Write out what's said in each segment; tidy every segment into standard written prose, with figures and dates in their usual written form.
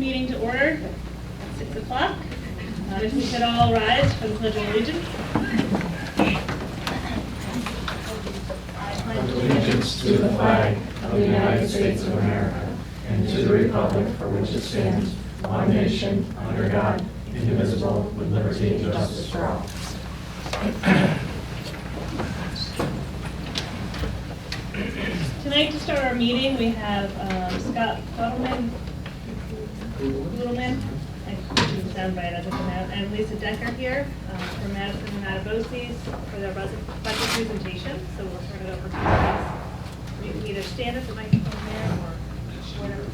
meeting to order at 6 o'clock. If we could all rise for the Pledge of Allegiance. I pledge allegiance to the flag of the United States of America and to the republic for which it stands, one nation, under God, indivisible, with liberty and justice for all. Tonight, to start our meeting, we have Scott Fuddleman, I didn't sound right, I took him out, and Lisa Decker here from Madison and Matabosis for their budget presentation. So we'll turn it over to you guys. You can either stand at the microphone there or whatever.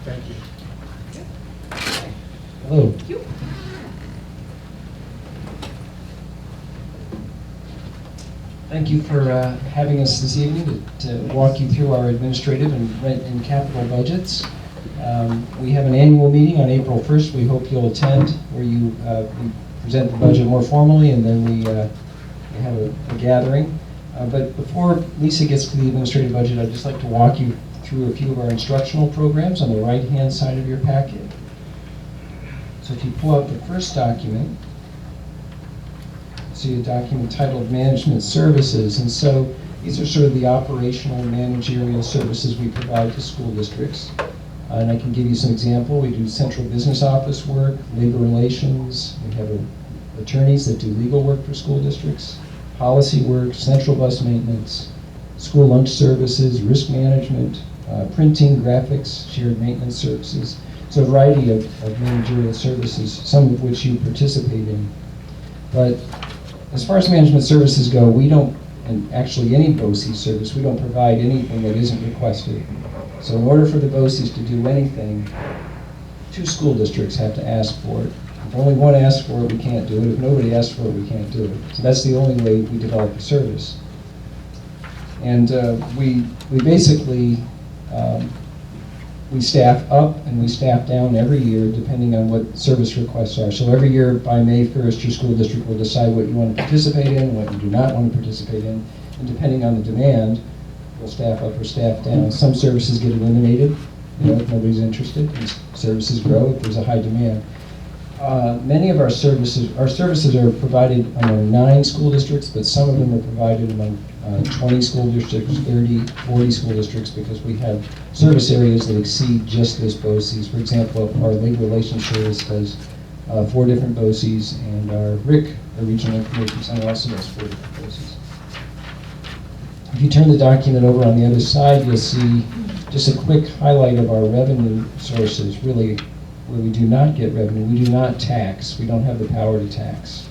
Thank you. Hello. Thank you. Thank you for having us this evening to walk you through our administrative and rent and capital budgets. We have an annual meeting on April 1st. We hope you'll attend, where we present the budget more formally, and then we have a gathering. But before Lisa gets to the administrative budget, I'd just like to walk you through a few of our instructional programs on the right-hand side of your packet. So if you pull out the first document, see a document titled Management Services, and so these are sort of the operational and managerial services we provide to school districts. And I can give you some example. We do central business office work, labor relations, we have attorneys that do legal work for school districts, policy work, central bus maintenance, school lunch services, risk management, printing, graphics, shared maintenance services. So a variety of managerial services, some of which you participate in. But as far as management services go, we don't, and actually any BOCES service, we don't provide anything that isn't requested. So in order for the BOCES to do anything, 2 school districts have to ask for it. If only one asks for it, we can't do it. If nobody asks for it, we can't do it. So that's the only way we develop a service. And we basically, we staff up and we staff down every year depending on what service requests are. So every year by May 1st, your school district will decide what you want to participate in, what you do not want to participate in, and depending on the demand, we'll staff up or staff down. Some services get eliminated, if nobody's interested, and services grow if there's a high demand. Many of our services are provided among 9 school districts, but some of them are provided among 20 school districts, 30, 40 school districts, because we have service areas that exceed just this BOCES. For example, our labor relations service does 4 different BOCES, and our RIC, our Regional Information Center, also does 4 different BOCES. If you turn the document over on the other side, you'll see just a quick highlight of our revenue sources, really where we do not get revenue. We do not tax. We don't have the power to tax.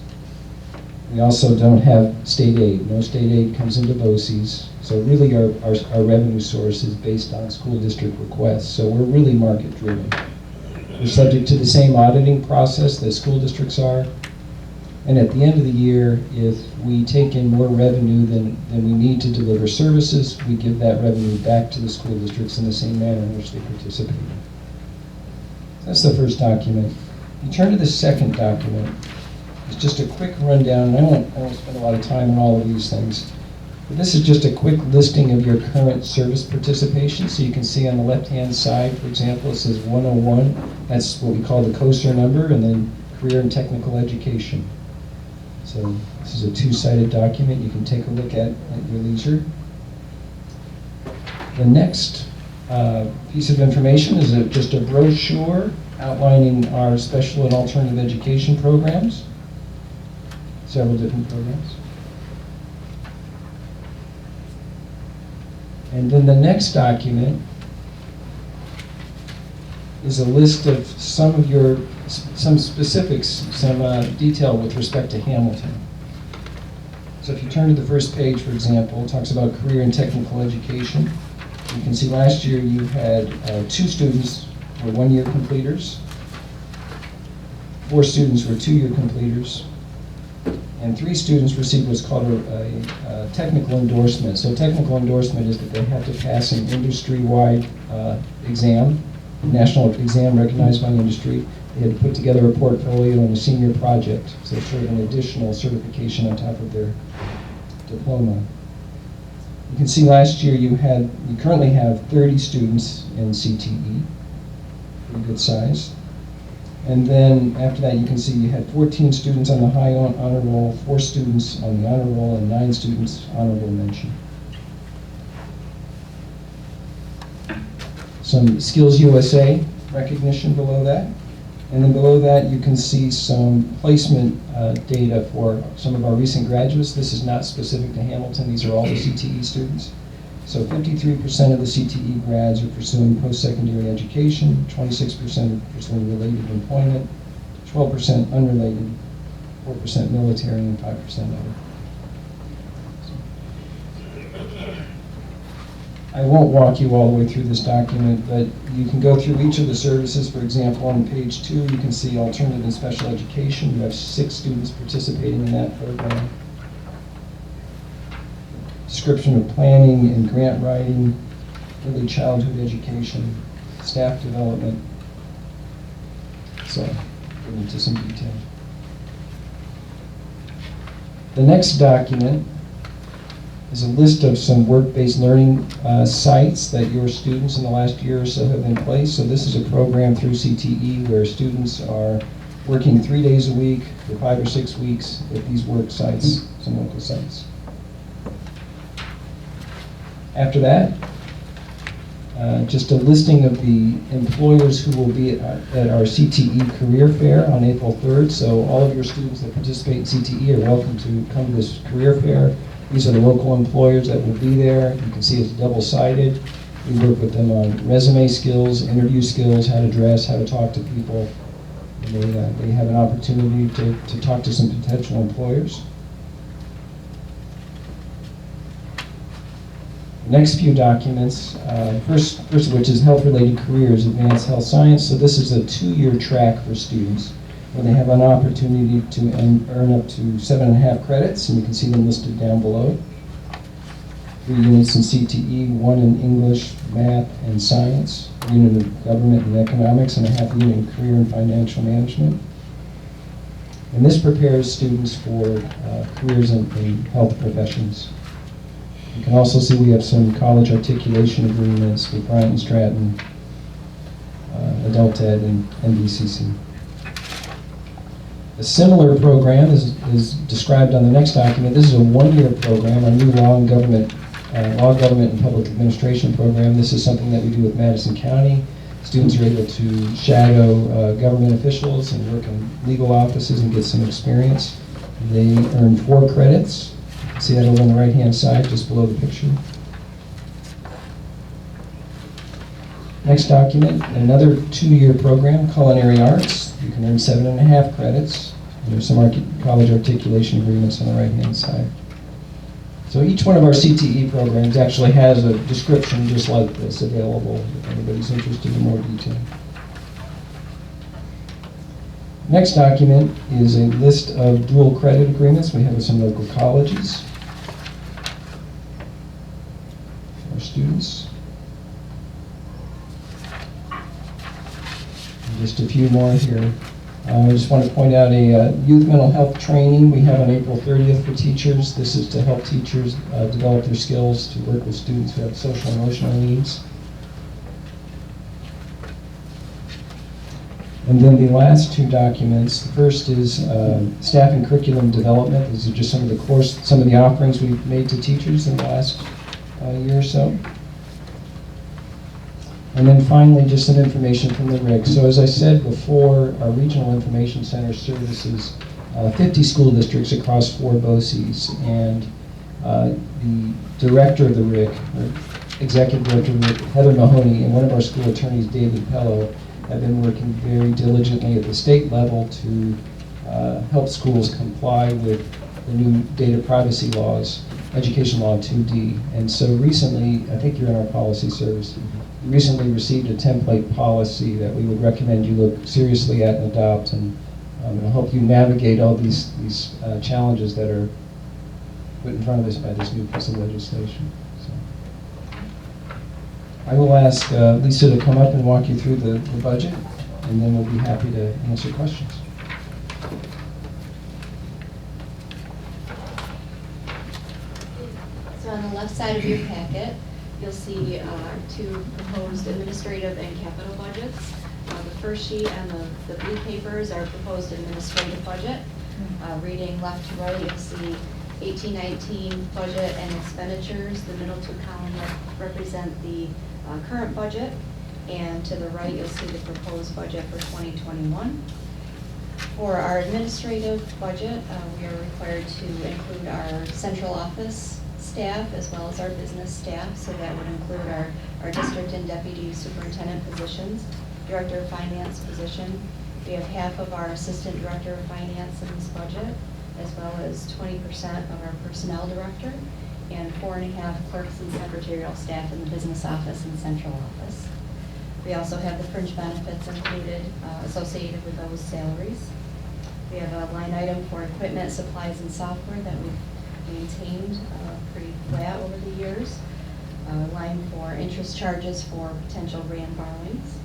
We also don't have state aid. No state aid comes into BOCES. So really our revenue source is based on school district requests. So we're really market driven. We're subject to the same auditing process that school districts are. And at the end of the year, if we take in more revenue than we need to deliver services, we give that revenue back to the school districts in the same manner in which they participate. That's the first document. You turn to the second document. It's just a quick rundown. I won't spend a lot of time on all of these things. But this is just a quick listing of your current service participation. So you can see on the left-hand side, for example, it says 101. That's what we call the COSER number, and then career and technical education. So this is a 2-sided document you can take a look at your leisure. The next piece of information is just a brochure outlining our special and alternative education programs, several different programs. And then the next document is a list of some specifics, some detail with respect to Hamilton. So if you turn to the first page, for example, it talks about career and technical education. You can see last year you had 2 students were 1-year completers, 4 students were 2-year completers, and 3 students received what's called a technical endorsement. So technical endorsement is that they have to pass an industry-wide exam, national exam recognized by industry. They had to put together a portfolio and a senior project, so it's sort of an additional certification on top of their diploma. You can see last year you currently have 30 students in CTE, pretty good size. And then after that, you can see you had 14 students on the high honor roll, 4 students on the honor roll, and 9 students honorable mention. Some Skills USA recognition below that. And then below that, you can see some placement data for some of our recent graduates. This is not specific to Hamilton. These are all the CTE students. So 53% of the CTE grads are pursuing post-secondary education, 26% are pursuing related employment, 12% unrelated, 4% military, and 5% other. I won't walk you all the way through this document, but you can go through each of the services. For example, on page 2, you can see alternative and special education. You have 6 students participating in that program. Description of planning and grant writing, early childhood education, staff development. So, get into some detail. The next document is a list of some work-based learning sites that your students in the last year or so have in place. So this is a program through CTE where students are working 3 days a week for 5 or 6 weeks at these work sites, some local sites. After that, just a listing of the employers who will be at our CTE career fair on April 3rd. So all of your students that participate in CTE are welcome to come to this career fair. These are the local employers that will be there. You can see it's double-sided. We work with them on resume skills, interview skills, how to dress, how to talk to people. And they have an opportunity to talk to some potential employers. Next few documents, first of which is health-related careers, advanced health science. So this is a 2-year track for students where they have an opportunity to earn up to 7.5 credits, and you can see them listed down below. 3 units in CTE, 1 in English, math, and science, 1 unit of government and economics, and a half unit in career and financial management. And this prepares students for careers in health professions. You can also see we have some college articulation agreements with Bryant and Stratton, Adult Ed, and NBCC. A similar program is described on the next document. This is a 1-year program, our new law government and public administration program. This is something that we do with Madison County. Students are able to shadow government officials and work in legal offices and get some experience. They earn 4 credits. You can see that over on the right-hand side, just below the picture. Next document, another 2-year program, culinary arts. You can earn 7.5 credits. And there's some college articulation agreements on the right-hand side. So each one of our CTE programs actually has a description just like this available if anybody's interested in more detail. Next document is a list of dual credit agreements we have with some local colleges. Our students. Just a few more here. I just want to point out a youth mental health training we have on April 30th for teachers. This is to help teachers develop their skills to work with students who have social and emotional needs. And then the last 2 documents. The first is staff and curriculum development. These are just some of the offerings we've made to teachers in the last year or so. And then finally, just some information from the RIC. So as I said before, our Regional Information Center services 50 school districts across 4 BOCES. And the director of the RIC, or executive director of the RIC, Heather Mahoney, and one of our school attorneys, David Pello, have been working very diligently at the state level to help schools comply with the new data privacy laws, Education Law 2D. And so recently, I think you're in our policy service, we recently received a template policy that we would recommend you look seriously at and adopt, and it'll help you navigate all these challenges that are put in front of us by this new piece of legislation. So I will ask Lisa to come up and walk you through the budget, and then we'll be happy to answer questions. So on the left left side of your packet, you'll see two proposed administrative and capital budgets. The first sheet and the blue papers are proposed administrative budget. Reading left to right, you'll see 18-19 budget and expenditures. The middle two columns represent the current budget, and to the right, you'll see the proposed budget for 2021. For our administrative budget, we are required to include our central office staff as well as our business staff, so that would include our district and deputy superintendent positions, director of finance position. We have half of our assistant director of finance in this budget, as well as 20% of our personnel director, and 4.5 clerks and secretarial staff in the business office and central office. We also have the fringe benefits included, associated with those salaries. We have a line item for equipment, supplies, and software that we've maintained pretty flat over the years. A line for interest charges for potential grant borrowings.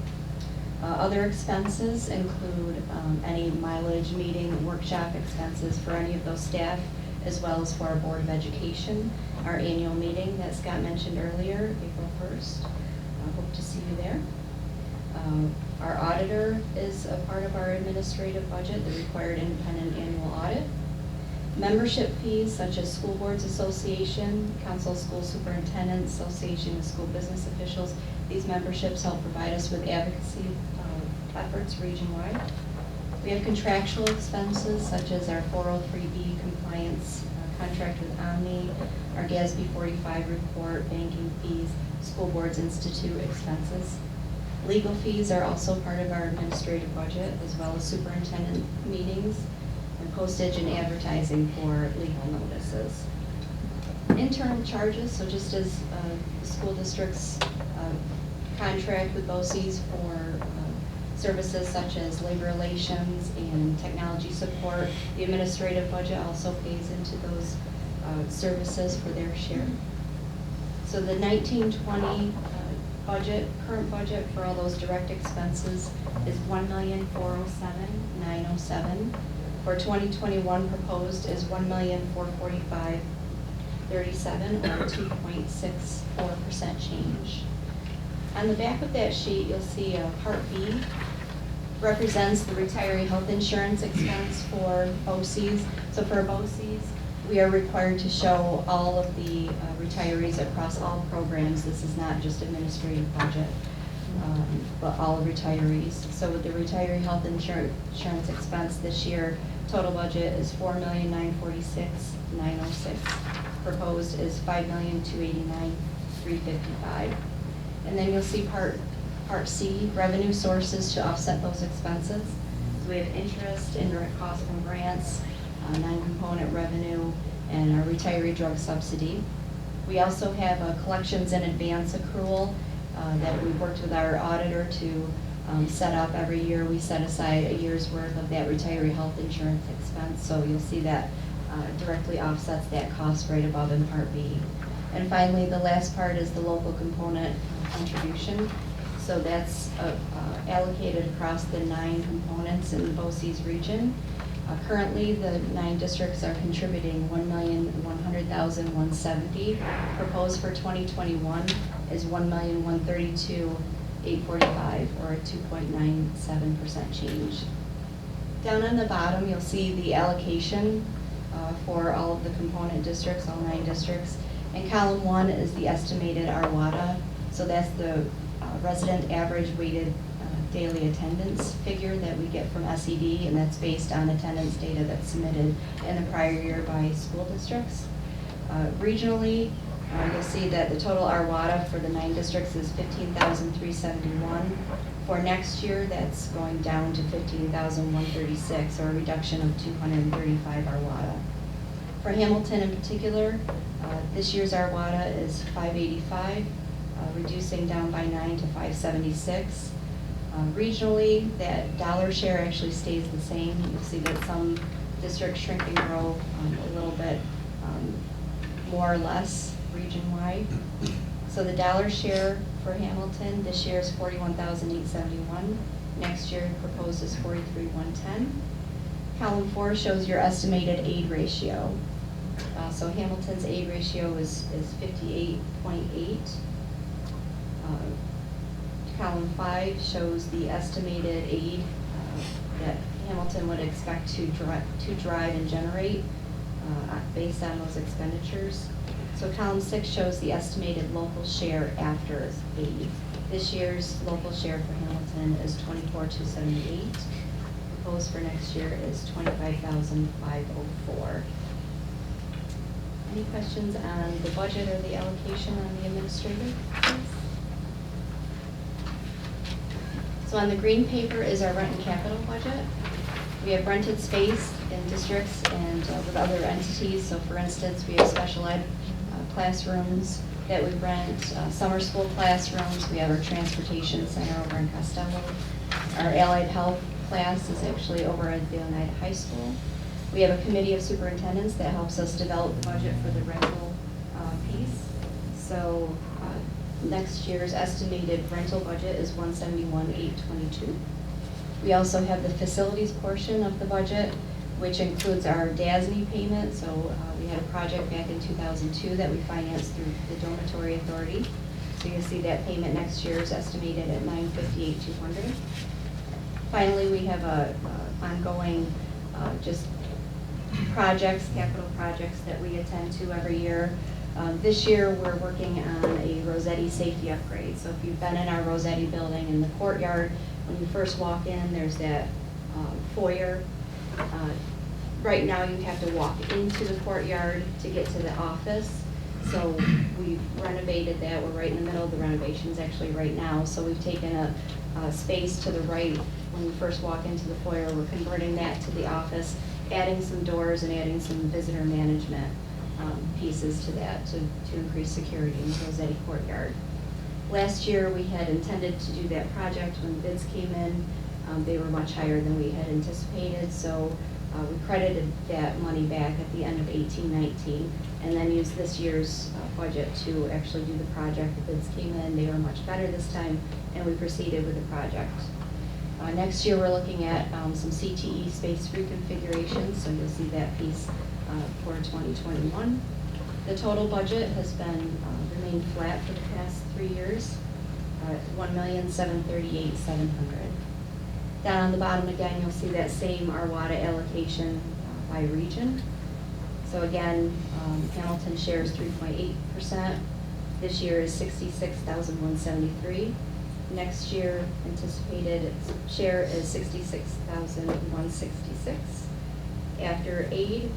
Other expenses include any mileage, meeting, workshop expenses for any of those staff, as well as for our Board of Education, our annual meeting that Scott mentioned earlier, April 1st. I hope to see you there. Our auditor is a part of our administrative budget, the required independent annual audit. Membership fees such as School Boards Association, Council of School Superintendents, Association of School Business Officials. These memberships help provide us with advocacy efforts region-wide. We have contractual expenses such as our 403B compliance contract with Omni, our GASB 45 report, banking fees, School Boards Institute expenses. Legal fees are also part of our administrative budget, as well as superintendent meetings and postage and advertising for legal notices. Internal charges, so just as the school district's contract with BOCES for services such as labor relations and technology support, the administrative budget also pays into those services for their share. So the 19-20 budget, current budget for all those direct expenses is $1,407,907. For 2021 proposed is $1,445,037, or 2.64% change. On the back of that sheet, you'll see Part B represents the retiree health insurance expense for BOCES. So for BOCES, we are required to show all of the retirees across all programs. This is not just administrative budget, but all retirees. So with the retiree health insurance expense this year, total budget is $4,946,906. Proposed is $5,289,355. And then you'll see Part C, revenue sources to offset those expenses. So we have interest, indirect costs from grants, non-component revenue, and our retiree drug subsidy. We also have a collections in advance accrual that we've worked with our auditor to set up every year. We set aside a year's worth of that retiree health insurance expense, so you'll see that directly offsets that cost right above in Part B. And finally, the last part is the local component contribution. So that's allocated across the 9 components in the BOCES region. Currently, the 9 districts are contributing $1,100,170. Proposed for 2021 is $1,132,845, or a 2.97% change. Down on the bottom, you'll see the allocation for all of the component districts, all 9 districts. And column 1 is the estimated ARWADA. So that's the resident average weighted daily attendance figure that we get from SED, and that's based on attendance data that's submitted in the prior year by school districts. Regionally, you'll see that the total ARWADA for the 9 districts is 15,371. For next year, that's going down to 15,136, or a reduction of 235 ARWADA. For Hamilton in particular, this year's ARWADA is 585, reducing down by 9 to 576. Regionally, that dollar share actually stays the same. You'll see that some districts shrink and grow a little bit more or less region-wide. So the dollar share for Hamilton this year is $41,871. Next year proposed is $43,110. Column 4 shows your estimated aid ratio. So Hamilton's aid ratio is 58.8. Column 5 shows the estimated aid that Hamilton would expect to drive and generate based on those expenditures. So column 6 shows the estimated local share after aid. This year's local share for Hamilton is $24,278. Proposed for next year is $25,504. Any questions on the budget or the allocation on the administrative piece? So on the green paper is our rent and capital budget. We have rented space in districts and with other entities. So for instance, we have special ed classrooms that we rent, summer school classrooms. We have our transportation center over in Costello. Our allied health class is actually over at the Oneida High School. We have a committee of superintendents that helps us develop the budget for the rental piece. So next year's estimated rental budget is $171,822. We also have the facilities portion of the budget, which includes our DASNY payment. So we had a project back in 2002 that we financed through the Dormitory Authority. So you'll see that payment next year is estimated at $958,200. Finally, we have ongoing just projects, capital projects that we attend to every year. This year, we're working on a Rossetti safety upgrade. So if you've been in our Rossetti building in the courtyard, when you first walk in, there's that foyer. Right now, you have to walk into the courtyard to get to the office. So we've renovated that. We're right in the middle of the renovations actually right now. So we've taken a space to the right when you first walk into the foyer. We're converting that to the office, adding some doors and adding some visitor management pieces to that to increase security in the Rossetti courtyard. Last year, we had intended to do that project. When bids came in, they were much higher than we had anticipated. So we credited that money back at the end of 18-19 and then used this year's budget to actually do the project. The bids came in, they were much better this time, and we proceeded with the project. Next year, we're looking at some CTE space reconfiguration, so you'll see that piece for 2021. The total budget has been remained flat for the past 3 years, $1,738,700. Down on the bottom again, you'll see that same Arwada allocation by region. So again, Hamilton shares 3.8%. This year is $66,173. Next year, anticipated share is $66,166. After aid,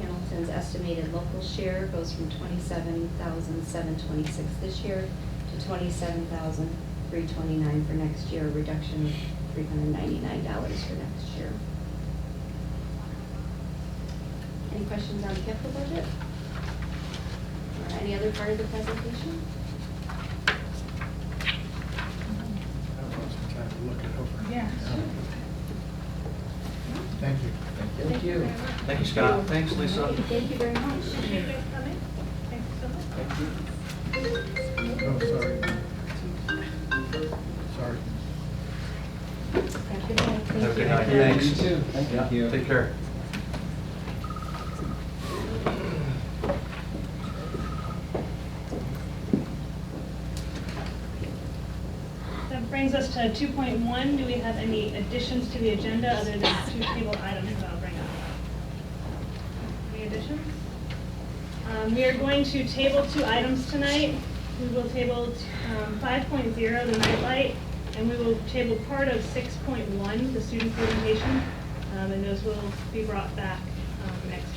Hamilton's estimated local share goes from $27,726 this year to $27,329 for next year, a reduction of $399 for next year. Any questions on the capital budget? Or any other part of the presentation? Look it over. Yeah. Thank you. Thank you very much. Thank you, Scott. Thanks, Lisa. Thank you very much. Appreciate you guys coming. Thanks so much. Oh, sorry. Sorry. Have a good night. Thank Have a good you. night. Thanks. You too. Thank you. Yeah, take care. That brings us to 2.1. Do we have any additions to the agenda other than 2 table items that I'll bring up? Any additions? We are going to table 2 items tonight. We will table 5.0, the nightlight, and we will table part of 6.1, the student presentation, and those will be brought back next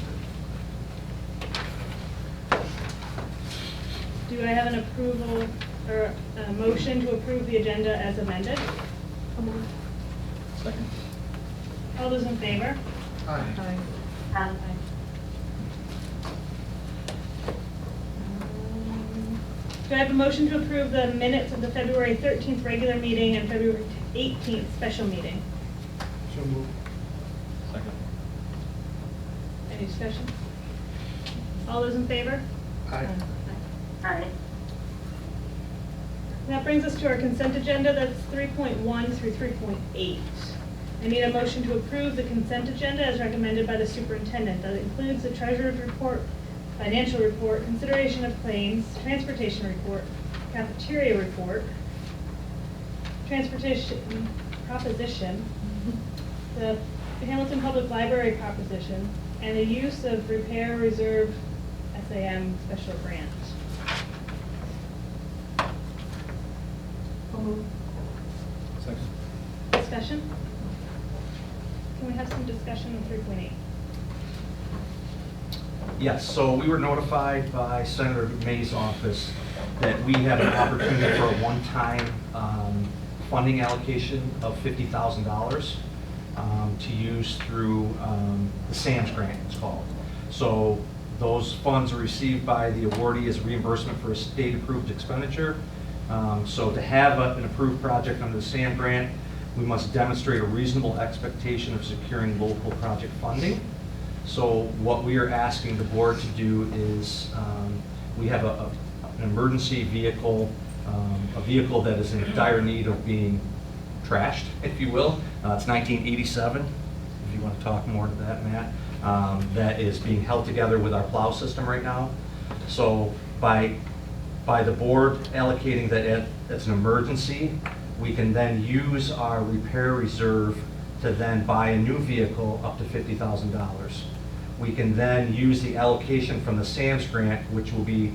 month. Do I have an approval or a motion to approve the agenda as amended? Second. All those in favor? Aye. Do I have a motion to approve the minutes of the February 13th regular meeting and February 18th special meeting? So moved. Second. Any discussion? All those in favor? Aye. Aye. That brings us to our consent agenda. That's 3.1 through 3.8. I need a motion to approve the consent agenda as recommended by the superintendent. That includes the treasurer's report, financial report, consideration of claims, transportation report, cafeteria report, transportation proposition, the Hamilton Public Library proposition, and the use of repair reserve SAM special grant. Second. Discussion? Can we have some discussion on 3.8? Yes, so we were notified by Senator May's office that we have an opportunity for a one-time funding allocation of $50,000 to use through the SAMS grant, it's called. So those funds are received by the awardee as reimbursement for a state-approved expenditure. So to have an approved project under the SAM grant, we must demonstrate a reasonable expectation of securing local project funding. So what we are asking the board to do is, we have an emergency vehicle, a vehicle that is in dire need of being trashed, if you will. It's 1987, if you want to talk more to that, Matt. That is being held together with our plow system right now. So by the board allocating that as an emergency, we can then use our repair reserve to then buy a new vehicle up to $50,000. We can then use the allocation from the SAMS grant, which will be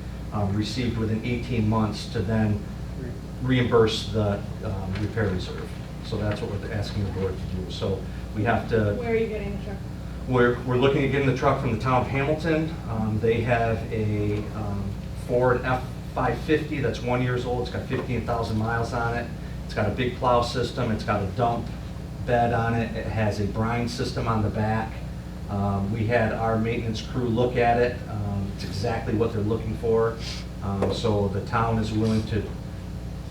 received within 18 months, to then reimburse the repair reserve. So that's what we're asking the board to do. So we have to. Where are you getting the truck? We're looking at getting the truck from the town of Hamilton. They have a Ford F550 that's 1 year old. It's got 15,000 miles on it. It's got a big plow system. It's got a dump bed on it. It has a brine system on the back. We had our maintenance crew look at it. It's exactly what they're looking for. So the town is willing to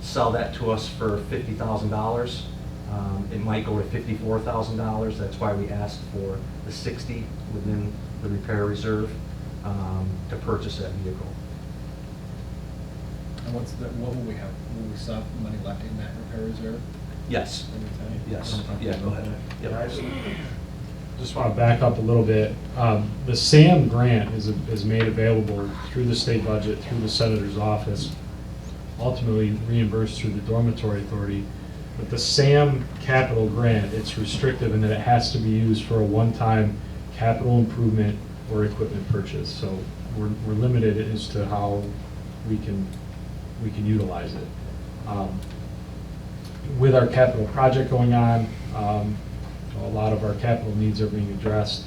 sell that to us for $50,000. It might go to $54,000. That's why we asked for the $60,000 within the repair reserve to purchase that vehicle. And what will we have? Will we still have money left in that repair reserve? Yes. Anytime? Yes. Yeah, go ahead. Yep. Just want to back up a little bit. The SAM grant is made available through the state budget, through the senator's office, ultimately reimbursed through the dormitory authority. But the SAM capital grant, it's restrictive in that it has to be used for a one-time capital improvement or equipment purchase. So we're limited as to how we can utilize it. With our capital project going on, a lot of our capital needs are being addressed.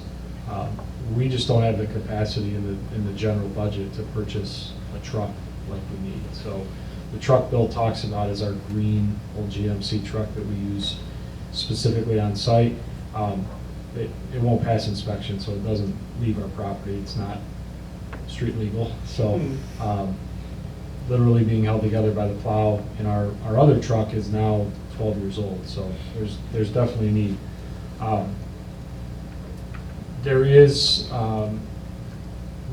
We just don't have the capacity in the general budget to purchase a truck like we need. So the truck Bill talks about is our green old GMC truck that we use specifically on site. It won't pass inspection, so it doesn't leave our property. It's not street legal. So literally being held together by the plow. And our other truck is now 12 years old, so there's definitely a need. There is,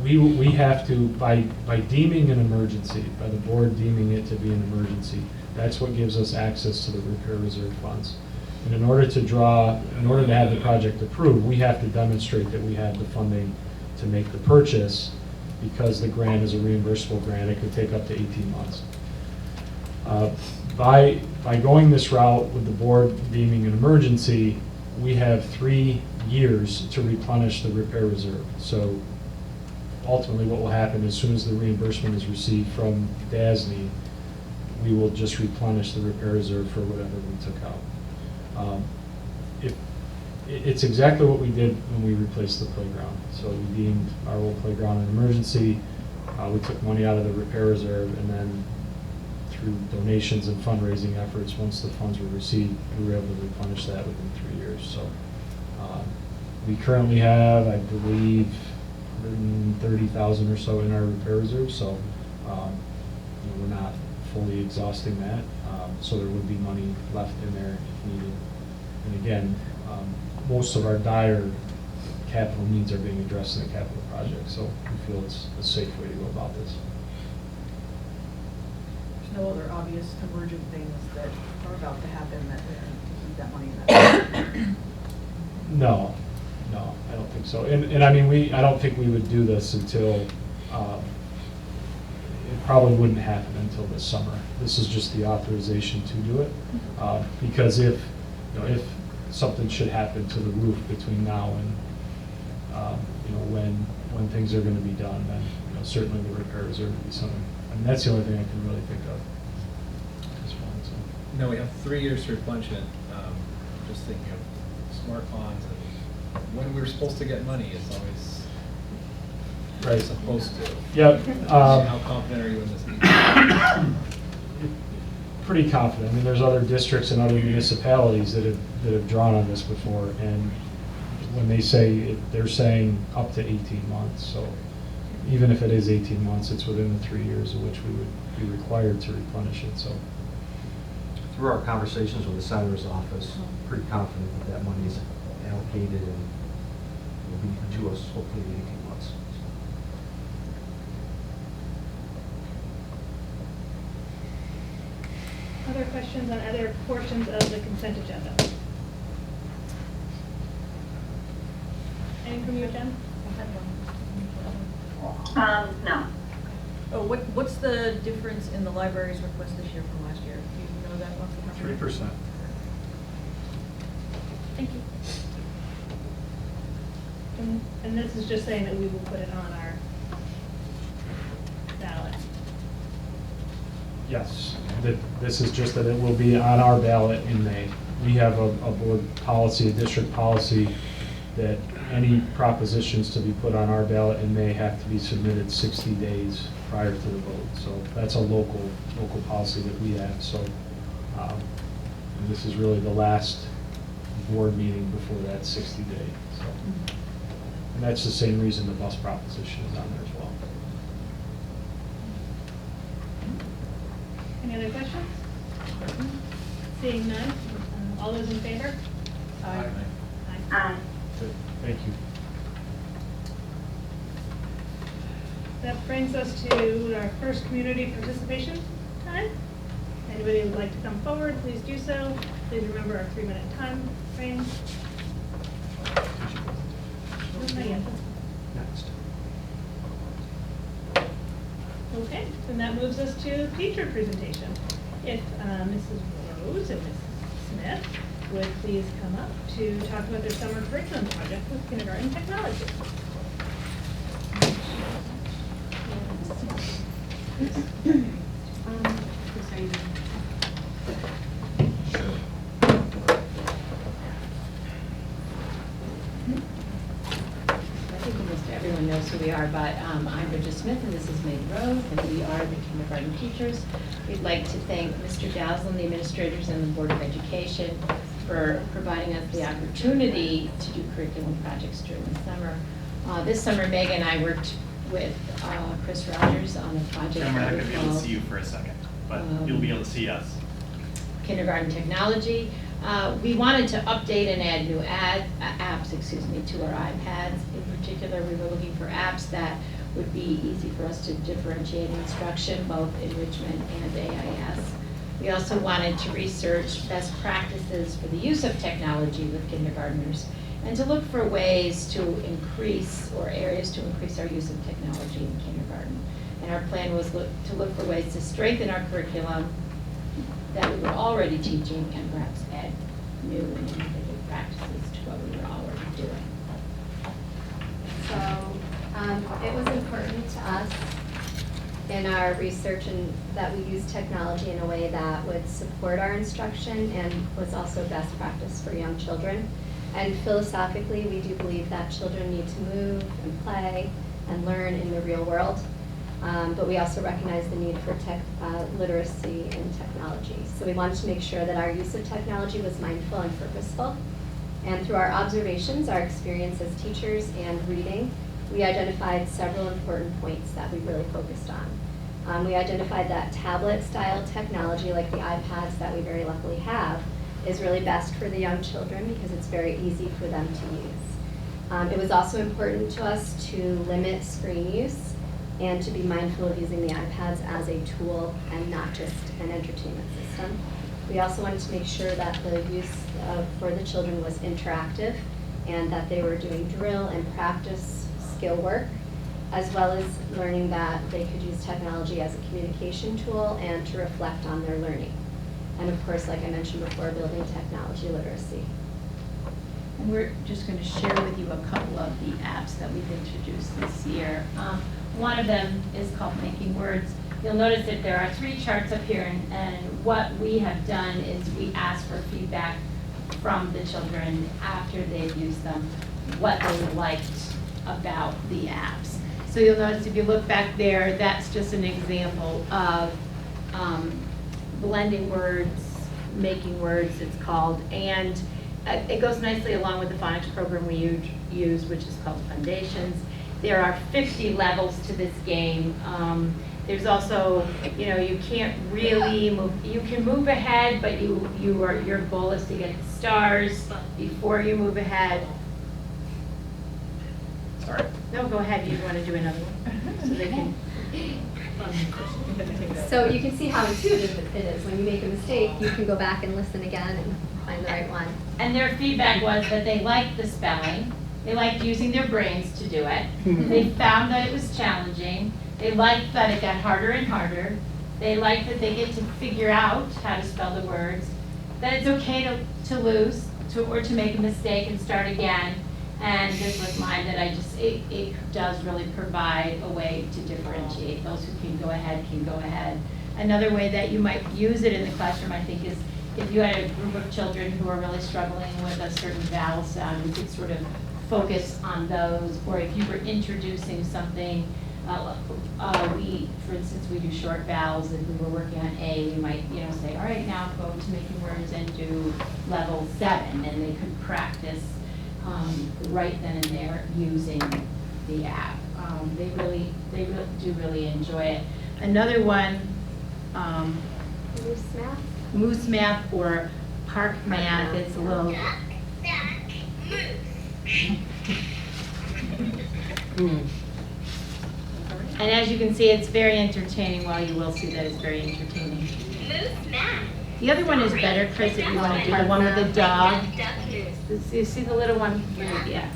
we have to, by deeming an emergency, by the board deeming it to be an emergency, that's what gives us access to the repair reserve funds. And in order to have the project approved, we have to demonstrate that we have the funding to make the purchase. Because the grant is a reimbursable grant, it could take up to 18 months. By going this route with the board deeming an emergency, we have 3 years to replenish the repair reserve. So ultimately what will happen as soon as the reimbursement is received from DASNY, we will just replenish the repair reserve for whatever we took out. It's exactly what we did when we replaced the playground. So we deemed our old playground an emergency. We took money out of the repair reserve, and then through donations and fundraising efforts, once the funds were received, we were able to replenish that within 3 years. So we currently have, I believe, 130,000 or so in our repair reserve. So we're not fully exhausting that. So there would be money left in there if needed. And again, most of our dire capital needs are being addressed in the capital project, so we feel it's a safe way to go about this. There's no other obvious emergent things that are about to happen that we keep that money in that. No, I don't think so. And I mean, I don't think we would do this until it probably wouldn't happen until this summer. This is just the authorization to do it. Because if something should happen to the roof between now and, when things are gonna be done, then, certainly the repairs are gonna be something. And that's the only thing I can really think of. at this point, so. No, we have 3 years to replenish it. Just thinking of smart ponds and when we're supposed to get money, it's always Right. supposed to. Yep. How confident are you in this? Pretty confident. I mean, there's other districts and other municipalities that have drawn on this before, and when they say, they're saying up to 18 months. So even if it is 18 months, it's within the 3 years of which we would be required to replenish it, so. Through our conversations with the senator's office, pretty confident that money is allocated and will be to us hopefully in 18 months. Other questions on other portions of the consent agenda? Any from you, Jen? No. Oh, what's the difference in the library's request this year from last year? Do you know that off the top of your head? 3%. Thank you. And this is just saying that we will put it on our ballot. Yes, this is just that it will be on our ballot in May. We have a board policy, a district policy, that any propositions to be put on our ballot in May have to be submitted 60 days prior to the vote. So that's a local policy that we have. So and this is really the last board meeting before that 60 day. So, and that's the same reason the bus proposition is on there as well. Any other questions? Seeing none, all those in favor? Aye. Aye. Good. Thank you. That brings us to our first community participation time. Anybody who would like to come forward, please do so. Please remember our 3-minute time frame. Not yet. Next. Okay, then that moves us to teacher presentation. If Mrs. Rose and Mrs. Smith would please come up to talk about their summer curriculum project with kindergarten technology. I think almost everyone knows who we are, but I'm Bridget Smith and this is Meg Rose, and we are the kindergarten teachers. We'd like to thank Mr. Daslin, the administrators, and the Board of Education for providing us the opportunity to do curriculum projects during the summer. This summer, Meg and I worked with Chris Rogers on a project. And we're not going to be able to called, see you for a second, but you'll be able to see us. Kindergarten technology. We wanted to update and add new apps, to our iPads. In particular, we were looking for apps that would be easy for us to differentiate instruction, both enrichment and AIS. We also wanted to research best practices for the use of technology with kindergartners and to look for ways to increase, or areas to increase our use of technology in kindergarten. And our plan was to look for ways to strengthen our curriculum that we were already teaching and perhaps add new and innovative practices to what we were already doing. So it was important to us in our research and that we use technology in a way that would support our instruction and was also best practice for young children. And philosophically, we do believe that children need to move and play and learn in the real world. But we also recognize the need for literacy in technology. So we wanted to make sure that our use of technology was mindful and purposeful. And through our observations, our experience as teachers, and reading, we identified several important points that we really focused on. We identified that tablet-style technology, like the iPads that we very luckily have, is really best for the young children because it's very easy for them to use. It was also important to us to limit screen use and to be mindful of using the iPads as a tool and not just an entertainment system. We also wanted to make sure that the use for the children was interactive and that they were doing drill and practice skill work. as well as learning that they could use technology as a communication tool and to reflect on their learning. And of course, like I mentioned before, building technology literacy. And we're just going to share with you a couple of the apps that we've introduced this year. One of them is called Making Words. You'll notice that there are 3 charts up here, and what we have done is we ask for feedback from the children after they've used them, what they liked about the apps. So you'll notice if you look back there, that's just an example of blending words, making words, it's called, and it goes nicely along with the phonics program we use, which is called Foundations. There are 50 levels to this game. There's also, you can't really move, you can move ahead, but your goal is to get the stars before you move ahead. Sorry. No, go ahead, you want to do another one? So they can. So you can see how intuitive it is. When you make a mistake, you can go back and listen again and find the right one. And their feedback was that they liked the spelling, they liked using their brains to do it, they found that it was challenging, they liked that it got harder and harder, they liked that they get to figure out how to spell the words, that it's okay to lose or to make a mistake and start again. And this was mine that it does really provide a way to differentiate. Those who can go ahead can go ahead. Another way that you might use it in the classroom, I think, is if you had a group of children who are really struggling with a certain vowel sound, you could sort of focus on those. Or if you were introducing something, for instance, we do short vowels. If we were working on A, we might, say, all right, now go to making words and do level 7, and they could practice right then and there using the app. They really do really enjoy it. Another one, Moose Math or Park Math. It's a little. And as you can see, it's very entertaining. Well, you will see that it's very entertaining. The other one is better, Chris, if you want to do the one with the dog. You see the little one? Yeah.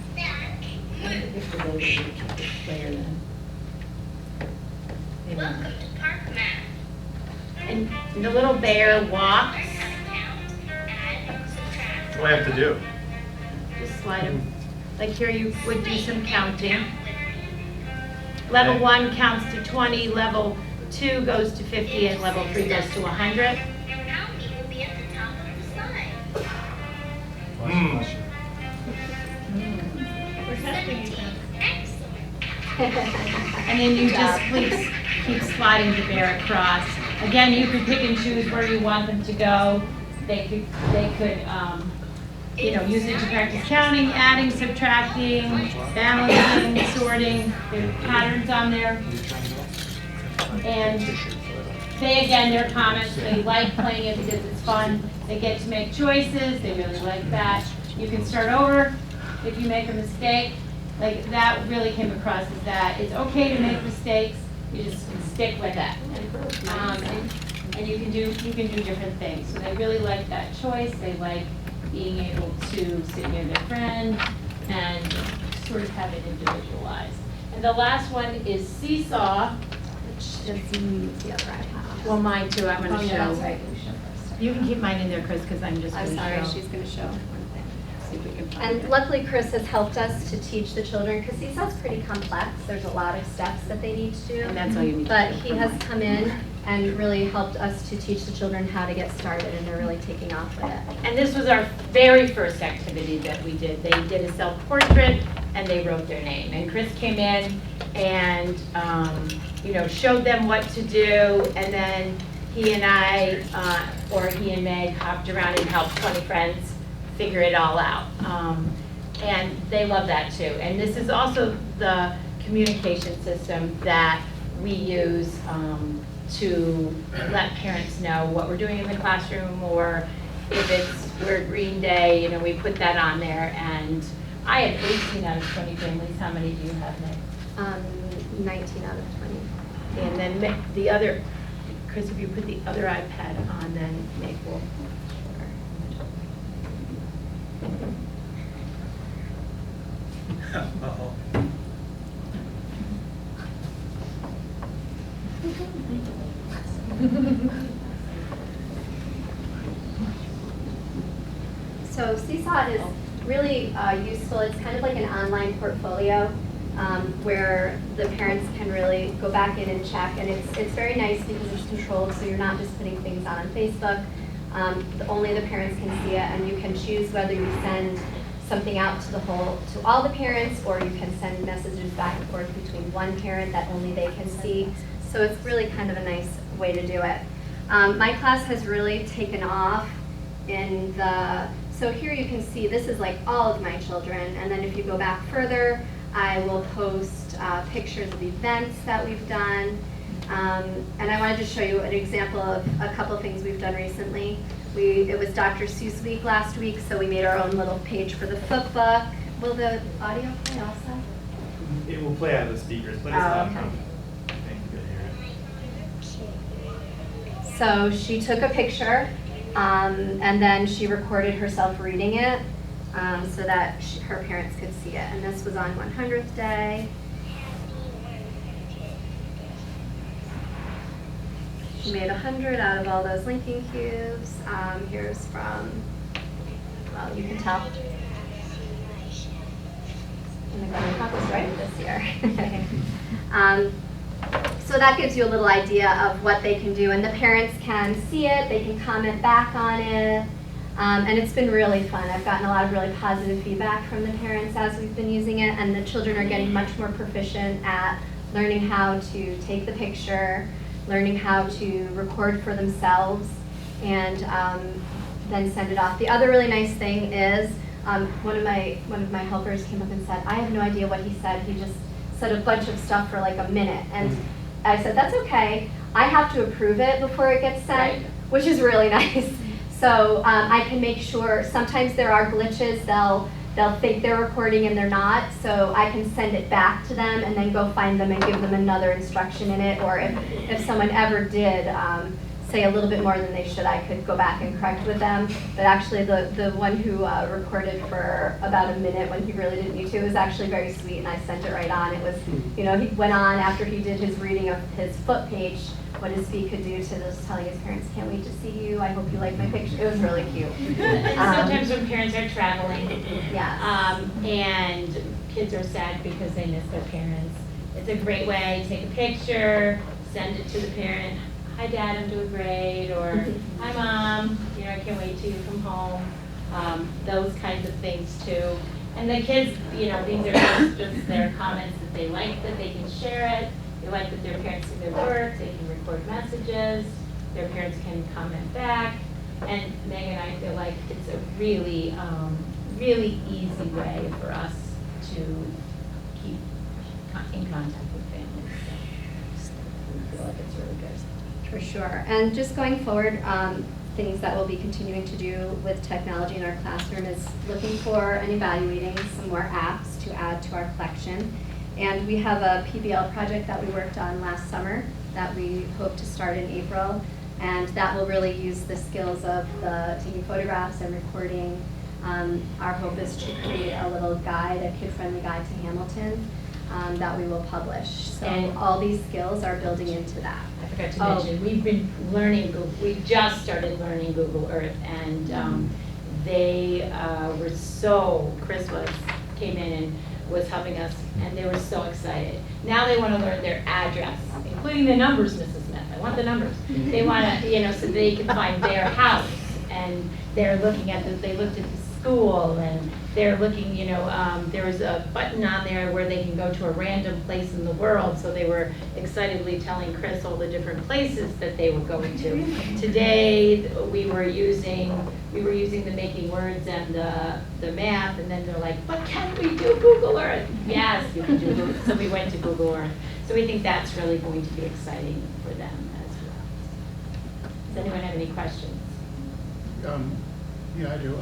Welcome to Park Math. And the little bear walks. What do I have to do? Just slide him. Like here you would do some counting. Level 1 counts to 20, level 2 goes to 50, and level 3 goes to 100. And how many will be at the top of the slide? We're testing each other. Excellent. And then you just please keep sliding the bear across. Again, you can pick and choose where you want them to go. They could use it to practice counting, adding, subtracting, balancing, sorting. There are patterns on there. And their comments, they like playing it because it's fun. They get to make choices. They really like that. You can start over if you make a mistake. Like that really came across as that it's okay to make mistakes. You just stick with it. And you can do different things. So they really like that choice. They like being able to sit near their friend and sort of have it individualized. And the last one is Seesaw, which is the other iPad. well, mine too. I'm going to show. That's right. You can keep mine in there, Chris, because I'm just going I'm to sorry, show. she's going to show one thing. See if we can find And it. luckily, Chris has helped us to teach the children, because Seesaw's pretty complex. There's a lot of steps that they need to do. And that's all you need to But do he for has mine. come in and really helped us to teach the children how to get started, and they're really taking off with it. And this was our very first activity that we did. They did a self-portrait and they wrote their name. And Chris came in and, showed them what to do. And then he and I, or he and Meg hopped around and helped 20 friends figure it all out. And they love that too. And this is also the communication system that we use to let parents know what we're doing in the classroom, or if it's Word Green Day, we put that on there. And I had 18 out of 20 families. How many do you have, Meg? 19 out of 20. And then the other, Chris, if you put the other iPad on, then Meg will. Uh-oh. So Seesaw is really useful. It's kind of like an online portfolio where the parents can really go back in and check. And it's very nice because it's controlled, so you're not just putting things on Facebook. Only the parents can see it, and you can choose whether you send something out to all the parents, or you can send messages back and forth between one parent that only they can see. So it's really kind of a nice way to do it. My class has really taken off so here you can see this is like all of my children, and then if you go back further, I will post pictures of events that we've done. And I wanted to show you an example of a couple things we've done recently. It was Dr. Seuss week last week, so we made our own little page for the flip book. Will the audio play also? It will play out of the speakers, but it's not from. I think you can hear it. So she took a picture, and then she recorded herself reading it so that her parents could see it. And this was on 100th day. She made 100 out of all those linking cubes. Here's from, well, you can tell. And the Glenn Cup was right this year. So that gives you a little idea of what they can do. And the parents can see it, they can comment back on it. And it's been really fun. I've gotten a lot of really positive feedback from the parents as we've been using it. And the children are getting much more proficient at learning how to take the picture, learning how to record for themselves, and then send it off. The other really nice thing is one of my helpers came up and said, I have no idea what he said. He just said a bunch of stuff for like a minute. And I said, that's okay. I have to approve it before it gets sent, which is really nice. So I can make sure, sometimes there are glitches. They'll think they're recording and they're not, so I can send it back to them and then go find them and give them another instruction in it. Or if someone ever did say a little bit more than they should, I could go back and correct with them. But actually the one who recorded for about a minute when he really didn't need to was actually very sweet, and I sent it right on. It was, he went on after he did his reading of his foot page, what his feet could do, to just telling his parents, can't wait to see you, I hope you like my picture. It was really cute. And sometimes when parents are traveling, Yes. and kids are sad because they miss their parents, it's a great way, take a picture, send it to the parent, hi Dad, I'm doing great, or hi Mom, I can't wait till you come home, those kinds of things too. And the kids, these are just their comments that they like, that they can share it. They like that their parents see their work, they can record messages, their parents can comment back. And Meg and I feel like it's a really, really easy way for us to keep in contact with families. So we feel like it's really good. For sure. And just going forward, things that we'll be continuing to do with technology in our classroom is looking for and evaluating some more apps to add to our collection. And we have a PBL project that we worked on last summer that we hope to start in April. And that will really use the skills of taking photographs and recording. Our hope is to create a little guide, a kid-friendly guide to Hamilton that we will publish. So And all these skills are building into that. I forgot to mention, we've been learning, we just started learning Google Earth, and they were Chris came in and was helping us, and they were so excited. Now they want to learn their address, including the numbers, Mrs. Smith. I want the numbers. They want to, so they can find their house, and they're looking at they looked at the school, and they're looking, there was a button on there where they can go to a random place in the world, so they were excitedly telling Chris all the different places that they were going to. Today, we were using the making words and the math, and then they're like, but can we do Google Earth? Yes, you can do Google. So we went to Google Earth. So we think that's really going to be exciting for them as well. Does anyone have any questions? Yeah, I do.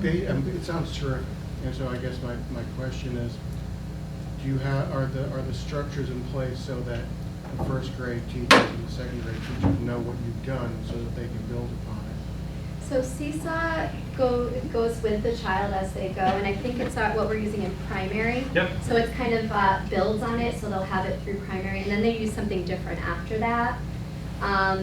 It sounds terrific, and so I guess my question is, are the structures in place so that the first grade teachers and the second grade teachers know what you've done so that they can build upon it? So So Seesaw goes with the child as they go, and I think it's what we're using in primary. Yep. So it's kind of builds on it, so they'll have it through primary, and then they use something different after that. Now,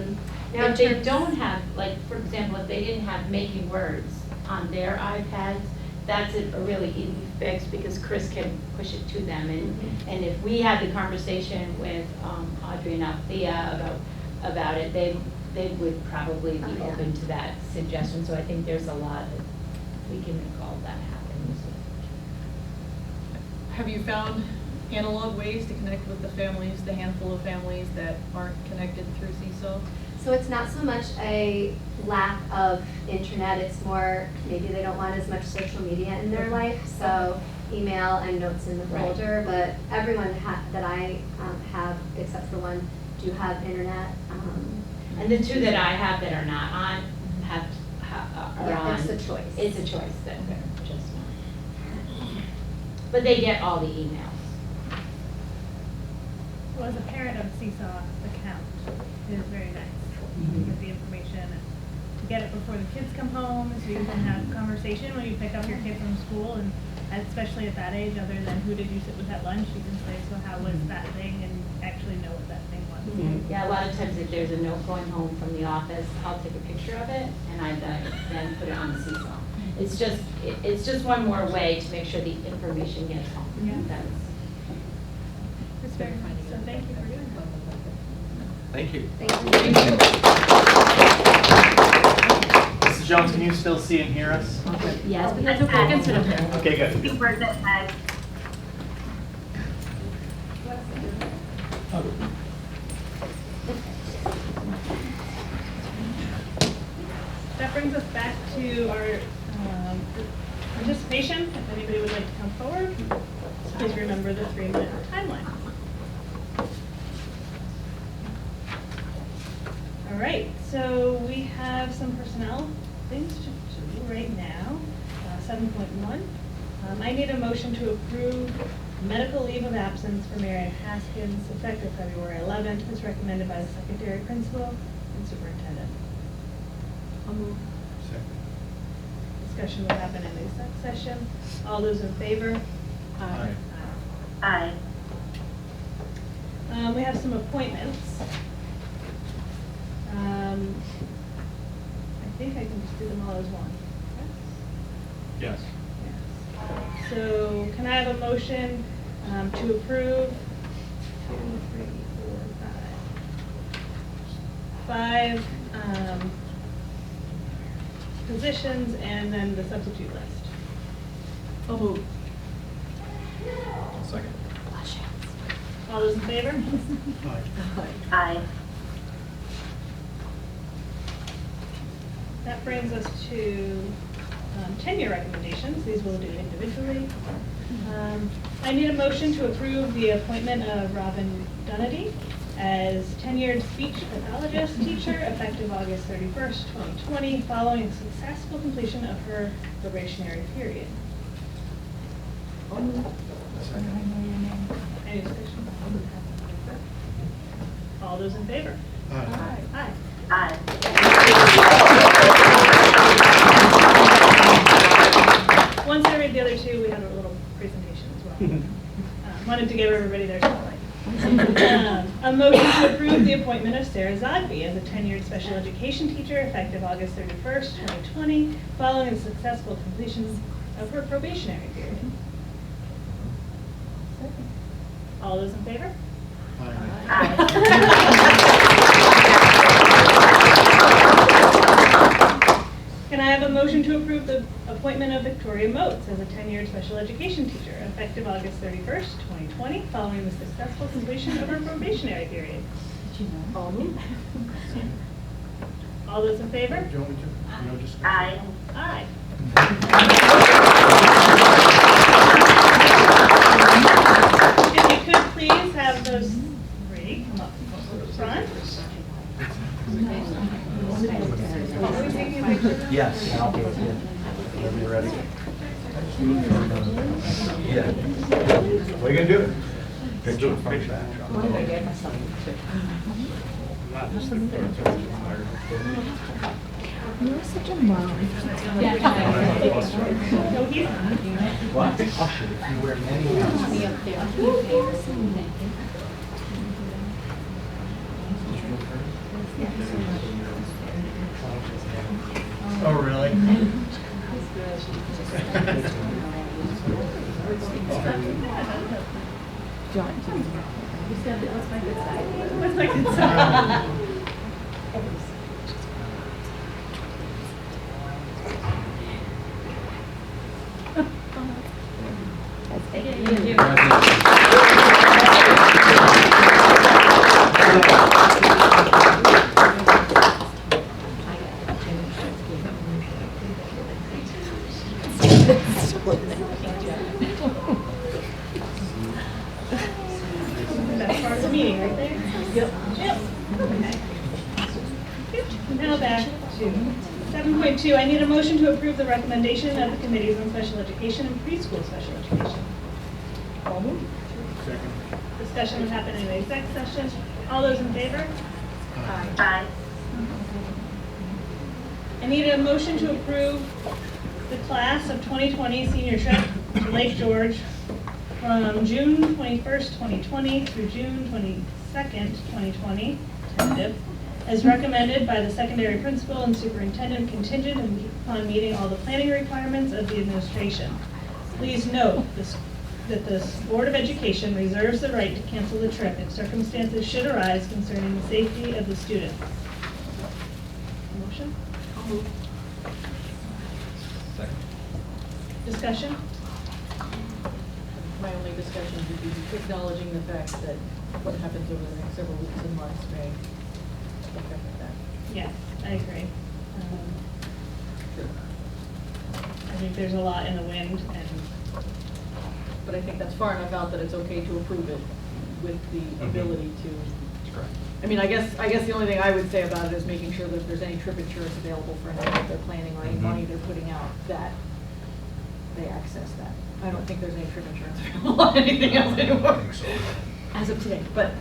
if they don't have, like, for example, if they didn't have Making Words on their iPads, that's a really easy fix because Chris can push it to them. And if we had the conversation with Audrey and Althea about it, they would probably be open to that suggestion. So I think there's a lot that we can make all of that happen. Have you found analog ways to connect with the families, the handful of families that aren't connected through Seesaw? So it's not so much a lack of internet, it's more maybe they don't want as much social media in their life, so email and notes in the Right. folder, but everyone that I have, except for one, do have internet. And the two that I have that are not on are Yeah, on. it's a choice. It's a choice that they're just not. But they get all the emails. Well, as a parent of Seesaw account, it is very nice to get the information and to get it before the kids come home, so you can have a conversation when you pick up your kid from school, and especially at that age, other than who did you sit with at lunch, you can say, so how was that thing, and actually know what that thing was. Yeah, a lot of times if there's a note going home from the office, I'll take a picture of it and I then put it on the Seesaw. It's just one more way to make sure the information gets home. Yeah. That's It's very nice, so thank you for doing that. Thank you. Thank you. Mrs. Jones, can you still see and hear us? Yes, but that's okay, consider it. Okay, good. That brings us back to our participation. If anybody would like to come forward, please remember the 3-minute timeline. All right, so we have some personnel things to do right now. 7.1. I need a motion to approve medical leave of absence for Marian Haskins effective February 11th, as recommended by the secondary principal and superintendent. I'll move. Discussion will happen in the exec session. All those in favor? Aye. Aye. We have some appointments. I think I can just do them all as one. Yes. Yes. So can I have a motion to approve 2, 3, 4, 5 positions and then the substitute list? I'll move. Second. All those in favor? Aye. That brings us to tenure recommendations. These we'll do individually. I need a motion to approve the appointment of Robin Dunady as tenured speech pathologist teacher effective August 31st, 2020, following successful completion of her probationary period. Any discussion? All those in favor? Aye. Aye. Once I read the other two, we have a little presentation as well. Wanted to give everybody their spotlight. A motion to approve the appointment of Sarah Zogby as a tenured special education teacher effective August 31st, 2020, following the successful completion of her probationary period. All those in favor? Can I have a motion to approve the appointment of Victoria Moats as a tenured special education teacher effective August 31st, 2020, following the successful completion of her probationary period? All those in favor? Do you want me to? No discussion? Aye. If you could please have those three come up front. Are we taking a picture of them? Yes. I'll be whenever you're ready. Yeah. What are you gonna do? Picture. such a mom. No, he's not. Well, Usher, if you wear many hats. Oh, really? What's my good side? That's part of the meeting right there. Yep. Okay. Now back to 7.2, I need a motion to approve the recommendation of the committees on special education and preschool special education. Second. Discussion will happen in the exec session. All those in favor? Aye. I need a motion to approve the class of 2020 senior trip to Lake George from June 21st, 2020 through June 22nd, 2020, tentative, as recommended by the secondary principal and superintendent, contingent upon meeting all the planning requirements of the administration. Please note that the Board of Education reserves the right to cancel the trip if circumstances should arise concerning the safety of the students. Motion? Second. Discussion? My only discussion would be acknowledging the fact that what happens over the next several weeks and months may affect that. Yes, I agree. I think there's a lot in the wind, and But I think that's far enough out that it's okay to approve it with the ability to. That's correct. I mean, I guess the only thing I would say about it is making sure that if there's any trip insurance available for anything that they're planning or any money they're putting out, that they access that. I don't think there's any trip insurance available on anything else anymore. I think so. As of today, but.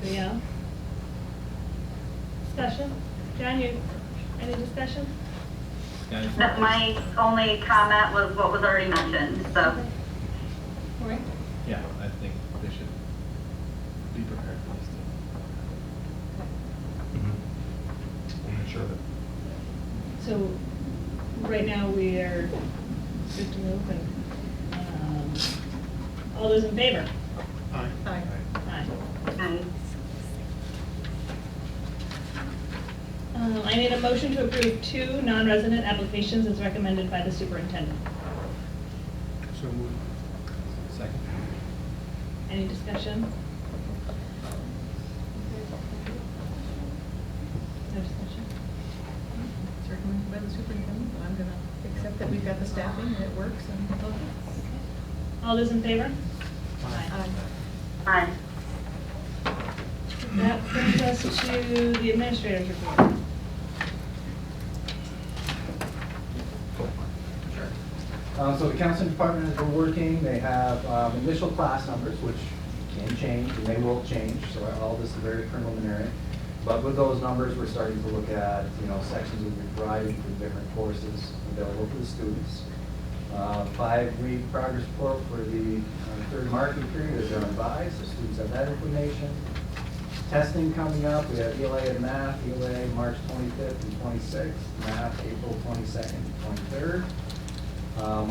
anybody else? Discussion? John, any discussion? That my only comment was what was already mentioned, so. Cory? Yeah, I think they should be prepared for this too. We'll make sure that. So, right now, we are good to move, and, all those in favor? Aye. Aye. Aye. Aye. I need a motion to approve 2 non-resident applications as recommended by the superintendent. So moved. Second. Any discussion? No discussion? It's recommended by the superintendent, but I'm gonna accept that we've got the staffing and it works and. All those in favor? Aye. That brings us to the administrator's report. So the counseling department has been working, they have initial class numbers, which can change, and they will change, so all this is very preliminary. But with those numbers, we're starting to look at, sections of the driving for different courses available for the students. 5-week progress report for the third marking period is on revised, so students have that information. Testing coming up, we have ELA and math, ELA March 25th and 26th, math April 22nd and 23rd.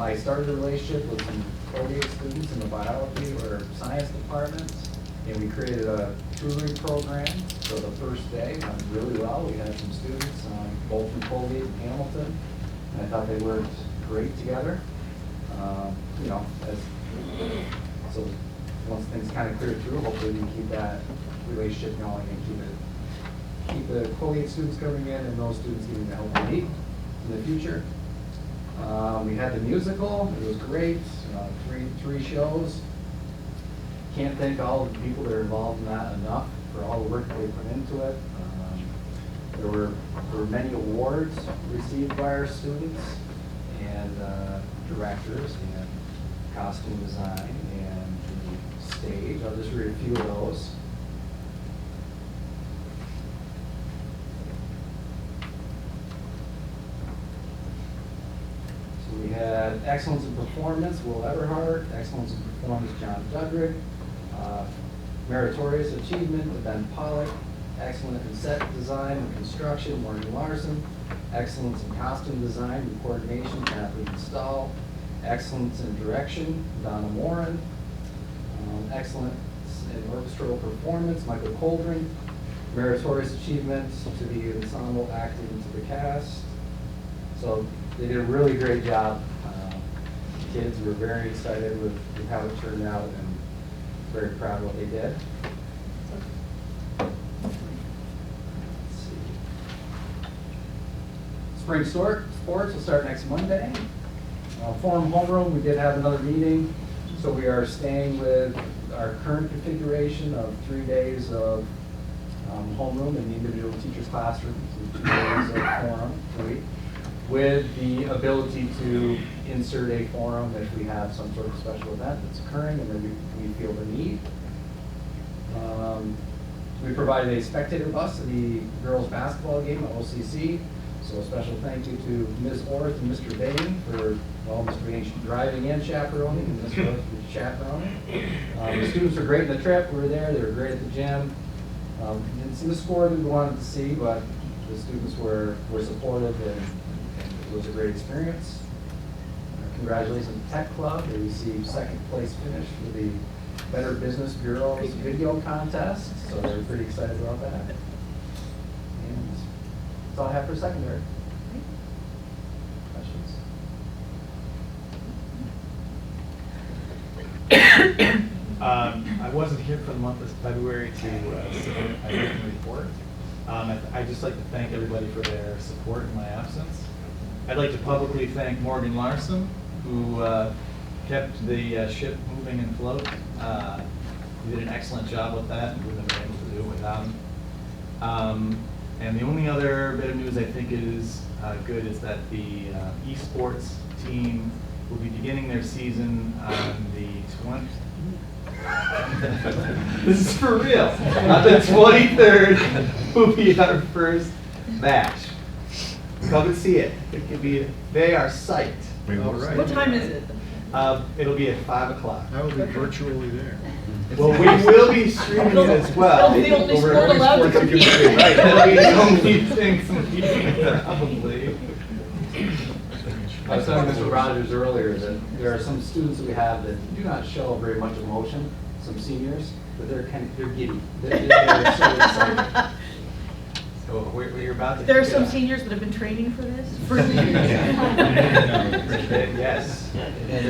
I started a relationship with some Colgate students in the biology or science departments, and we created a tutoring program. So the first day went really well. We had some students, both from Colgate and Hamilton, and I thought they worked great together. So once things kind of clear through, hopefully we can keep that relationship going and keep the Colgate students coming in and those students getting the help they need in the future. We had the musical, it was great, three shows. Can't thank all of the people that are involved in that enough for all the work they put into it. There were many awards received by our students and directors and costume design and the stage. which I'll just read a few of those. So we had excellence in performance, Will Everhart, excellence in performance, John Dudrick, meritorious achievement, Ben Pollock, excellent in set design and construction, Morgan Larson, excellence in costume design and coordination, Kathleen Stahl, excellence in direction, Donna Moran, excellence in orchestral performance, Michael Coldren, meritorious achievement to the ensemble acting to the cast. So they did a really great job. The kids were very excited with how it turned out and very proud of what they did. Let's see. Spring sports will start next Monday. Forum homeroom, we did have another meeting, so we are staying with our current configuration of 3 days of homeroom in the individual teacher's classrooms, and 2 days of forum a week, with the ability to insert a forum if we have some sort of special event that's occurring and then we feel the need. We provided a spectator bus to the girls' basketball game at OCC. So a special thank you to Ms. Orth and Mr. Bain for, well, Mr. Bain driving and chaperoning, and Ms. Orth for chaperoning. The students were great in the trip. We were there. They were great at the gym. Didn't see the score that we wanted to see, but the students were supportive, and it was a great experience. Congratulations to Tech Club. They received second place finish for the Better Business Bureau's video contest, so they're pretty excited about that. And that's all I have for secondary. Questions? I wasn't here for the month of February to submit my written report. I'd just like to thank everybody for their support in my absence. I'd like to publicly thank Morgan Larson, who kept the ship moving and afloat. He did an excellent job with that, and we wouldn't have been able to do it without him. And the only other bit of news I think is good is that the esports team will be beginning their season on the 20th. This is for real. On the 23rd will be our first match. Come and see it. It can be. They are psyched. All right. What time is it? It'll be at 5 o'clock. I will be virtually there. Well, we will be streaming it as well. It'll be the only But we're sport allowed to sports you can compete. stream. Right, that'll be the only thing competing, probably. I was telling Mr. Rogers earlier that there are some students that we have that do not show very much emotion, some seniors, but they're giddy. They're so excited. So we're about to. There are some seniors that have been training for this for years. Yes.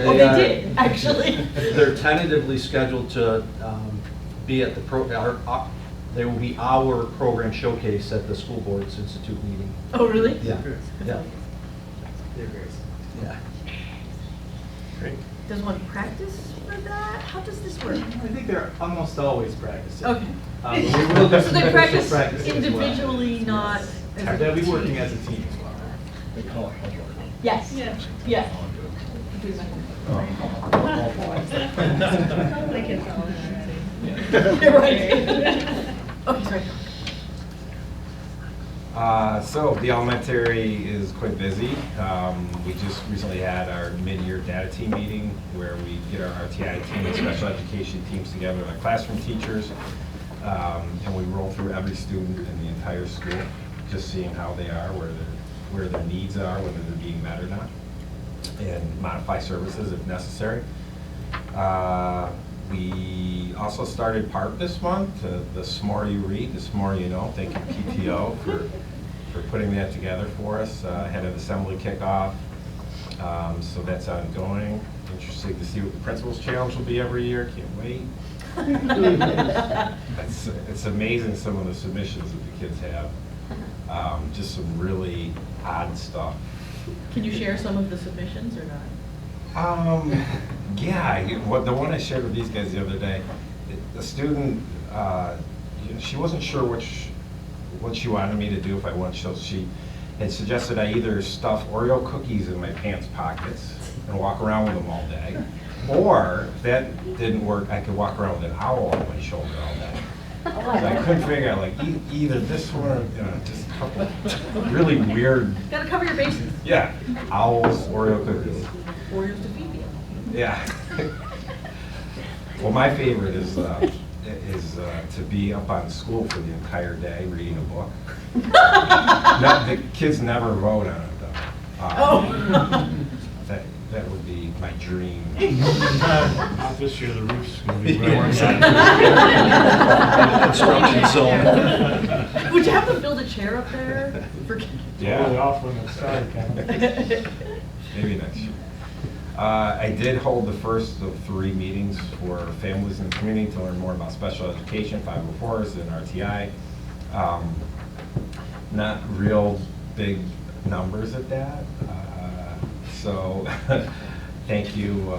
Oh, they did, actually. They're tentatively scheduled to be at the they will be our program showcase at the School Boards Institute meeting. Oh, really? Yeah. Good. Yeah. They're great. Yeah. Great. Does one practice for that? How does this work? I think they're almost always practicing. Okay. But we will do So some they official practice practicing as well. individually, not as a They'll be working team. as a team as well. They call it homework. Yes. Yeah. Yeah. My kids are all in that. You're right. Okay, sorry. So the elementary is quite busy. We just recently had our mid-year data team meeting where we get our RTI team and special education teams together with our classroom teachers. And we roll through every student in the entire school, just seeing how they are, where their needs are, whether they're being met or not, and modify services if necessary. We also started PARP this month, the Smore You Read, the Smore You Know. Thank you PTO for putting that together for us ahead of assembly kickoff. So that's ongoing. Interesting to see what the principal's challenge will be every year. Can't wait. It's amazing some of the submissions that the kids have. Just some really odd stuff. Can you share some of the submissions or not? Yeah, the one I shared with these guys the other day, the student, she wasn't sure what she wanted me to do if I wanted, so she had suggested I either stuff Oreo cookies in my pants pockets and walk around with them all day, Or, if that didn't work, I could walk around with an owl on my shoulder all day. So I couldn't figure out, like, either this one or, just a couple really weird, Gotta cover your bases. yeah, owls, Oreo cookies. Oreos to feed you. Yeah. Well, my favorite is to be up on school for the entire day reading a book. The kids never vote on it, though. That would be my dream. Not this year, the roof's going to be Construction zone. Would you have them build a chair up there? Yeah. Really off when it started, kind of. Maybe next year. I did hold the first of 3 meetings for families in the community to learn more about special education, 504s, and RTI. Not real big numbers at that. So thank you,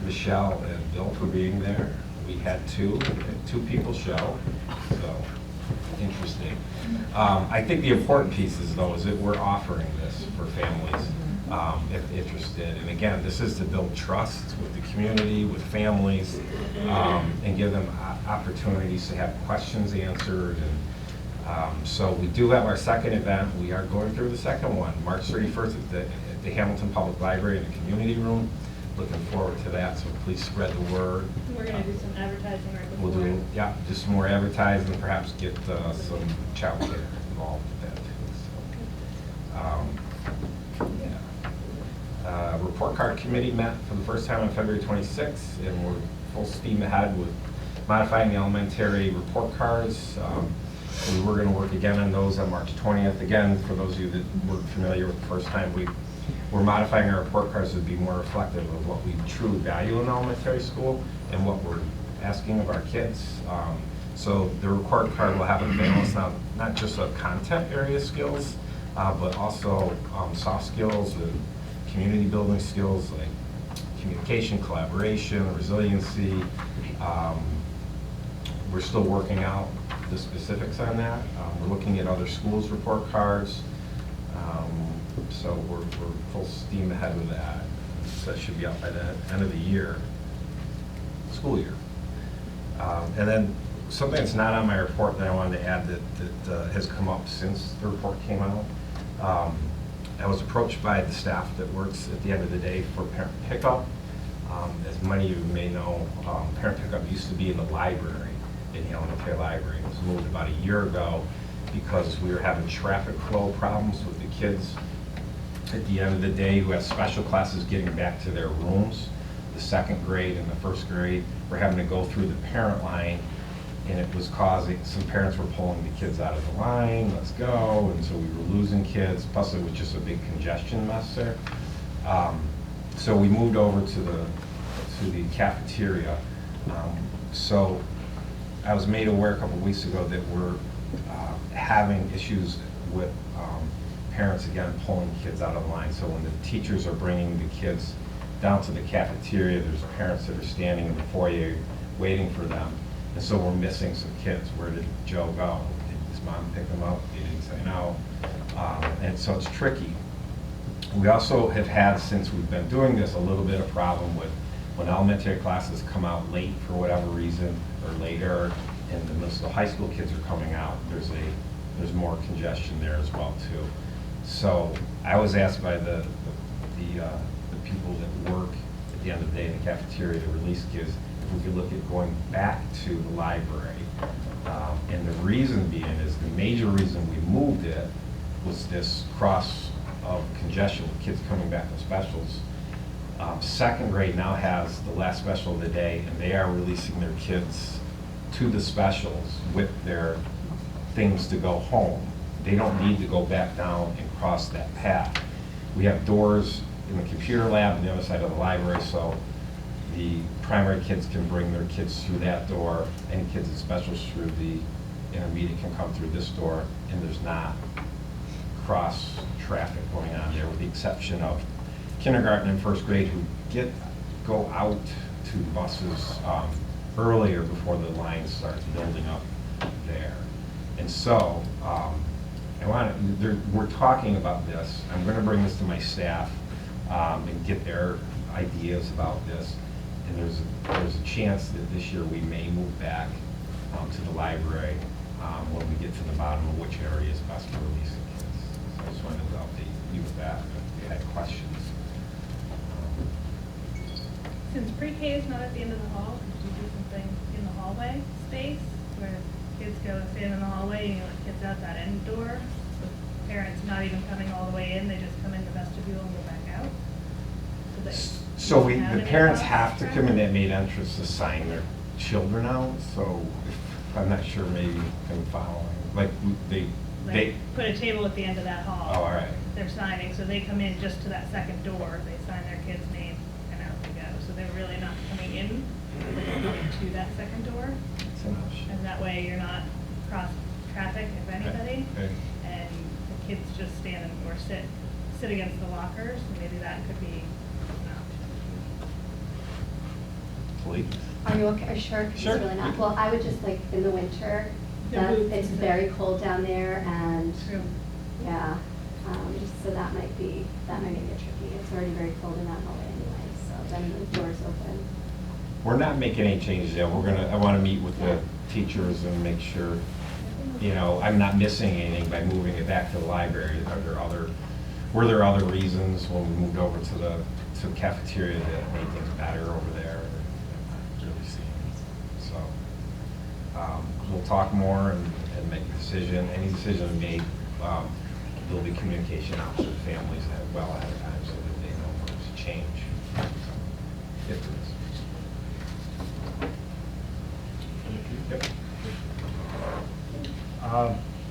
Michelle and Bill, for being there. We had two people show, so interesting. I think the important piece is, though, is that we're offering this for families if interested. And again, this is to build trust with the community, with families, and give them opportunities to have questions answered. And so we do have our second event. We are going through the second one, March 31st at the Hamilton Public Library in the community room. Looking forward to that, so please spread the word. We're going to do some advertising right before. We'll do, yeah, just some more advertising, perhaps get some childcare involved with that too. So, yeah. Report card committee met for the first time on February 26th, and we're full steam ahead with modifying the elementary report cards. We were going to work again on those on March 20th. Again, for those of you that weren't familiar with the first time, we're modifying our report cards to be more reflective of what we truly value in elementary school and what we're asking of our kids. So the report card will have a balance, not just of content area skills, but also soft skills and community building skills like communication, collaboration, resiliency. We're still working out the specifics on that. We're looking at other schools' report cards. So we're full steam ahead with that. So that should be out by the end of the year, school year. And then something that's not on my report that I wanted to add that has come up since the report came out. I was approached by the staff that works at the end of the day for parent pickup. As many of you may know, parent pickup used to be in the library, in the elementary library. It was moved about a year ago because we were having traffic flow problems with the kids at the end of the day who have special classes getting back to their rooms. The second grade and the first grade were having to go through the parent line, and it was causing, some parents were pulling the kids out of the line, let's go, and so we were losing kids, plus it was just a big congestion mess there. So we moved over to the cafeteria. So I was made aware a couple weeks ago that we're having issues with parents, again, pulling kids out of line. So when the teachers are bringing the kids down to the cafeteria, there's parents that are standing in the foyer waiting for them. And so we're missing some kids. Where did Joe go? Did his mom pick him up? He didn't say no. And so it's tricky. We also have had, since we've been doing this, a little bit of problem with when elementary classes come out late for whatever reason, or later, and the middle school, high school kids are coming out, there's more congestion there as well too. So I was asked by the people that work at the end of the day in the cafeteria to release kids if we could look at going back to the library. And the reason being is the major reason we moved it was this cross of congestion with kids coming back from specials. Second grade now has the last special of the day, and they are releasing their kids to the specials with their things to go home. They don't need to go back down and cross that path. We have doors in the computer lab on the other side of the library, so the primary kids can bring their kids through that door. Any kids in specials through the intermediate can come through this door, and there's not cross traffic going on there, with the exception of kindergarten and first grade who go out to the buses earlier before the line starts building up there. And so we're talking about this. I'm going to bring this to my staff and get their ideas about this. And there's a chance that this year we may move back to the library when we get to the bottom of which area is best for releasing kids. So I just wanted to update you with that if you had questions. Since pre-K is not at the end of the hall, could you do something in the hallway space where kids go and stand in the hallway and you let kids out that end door? So parents not even coming all the way in, they just come in the vestibule and go back out? So you don't have the any parents cross have to come in traffic? that main entrance to sign their children out, so I'm not sure maybe I'm following. Like they, Like, put a table at the end of that hall. Oh, all right. They're signing, so they come in just to that second door, they sign their kid's name, and out they go. So they're really not coming in, they're coming to that second door. That's an option. And that way you're not cross traffic, if anybody. Okay. And the kids just stand or sit against the lockers, and maybe that could be an option. Please. Are you okay? Are you sure? 'Cause Sure. It's really not. Well, I would just like in the winter, it's very cold down there, and True. yeah, just so that might make it tricky. It's already very cold in that hallway anyway, so then the door's open. We're not making any changes yet. I want to meet with the teachers and make sure, I'm not missing anything by moving it back to the library. Were there other reasons when we moved over to the cafeteria that made things better over there? I'm not really seeing. So we'll talk more and make a decision. Any decision made, there'll be communication out to the families well ahead of time so that they know where to change. So, if there is. Yep.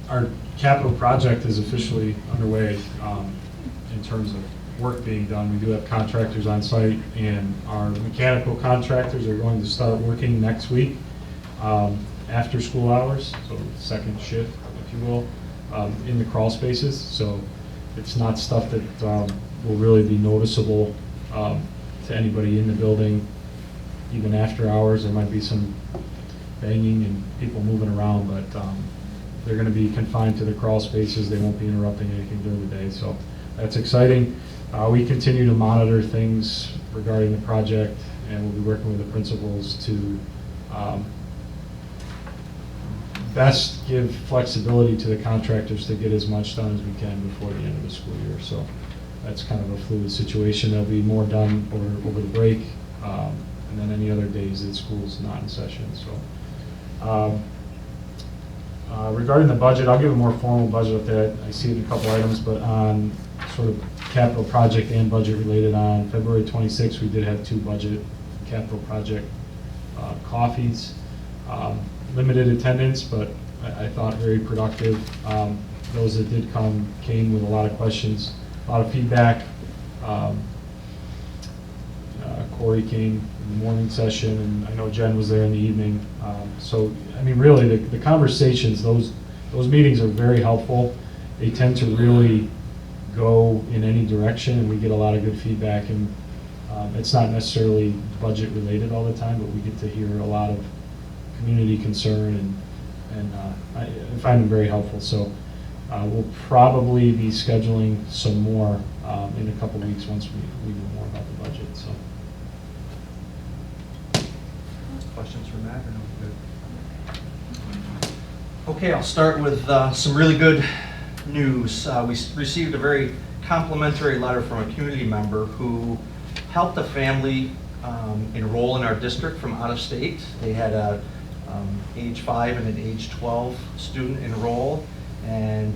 Our capital project is officially underway in terms of work being done. We do have contractors on site, and our mechanical contractors are going to start working next week after school hours, so second shift, if you will, in the crawl spaces. So it's not stuff that will really be noticeable to anybody in the building, even after hours. There might be some banging and people moving around, but they're going to be confined to the crawl spaces. They won't be interrupting anything during the day, so that's exciting. We continue to monitor things regarding the project, and we'll be working with the principals to best give flexibility to the contractors to get as much done as we can before the end of the school year. So that's kind of a fluid situation. There'll be more done over the break, and then any other days that school's not in session. So. Regarding the budget, I'll give a more formal budget update. I see it in a couple items, but on sort of capital project and budget related, on February 26th, we did have 2 budget capital project coffees. Limited attendance, but I thought very productive. Those that did come came with a lot of questions, a lot of feedback. Corey came in the morning session, and I know Jen was there in the evening. So, I mean, really, the conversations, those meetings are very helpful. They tend to really go in any direction, and we get a lot of good feedback. And it's not necessarily budget related all the time, but we get to hear a lot of community concern, and I find them very helpful. So we'll probably be scheduling some more in a couple weeks once we know more about the budget. So. Questions for Matt or no? Good. Okay, I'll start with some really good news. We received a very complimentary letter from a community member who helped a family enroll in our district from out of state. They had a age 5 and an age 12 student enroll, and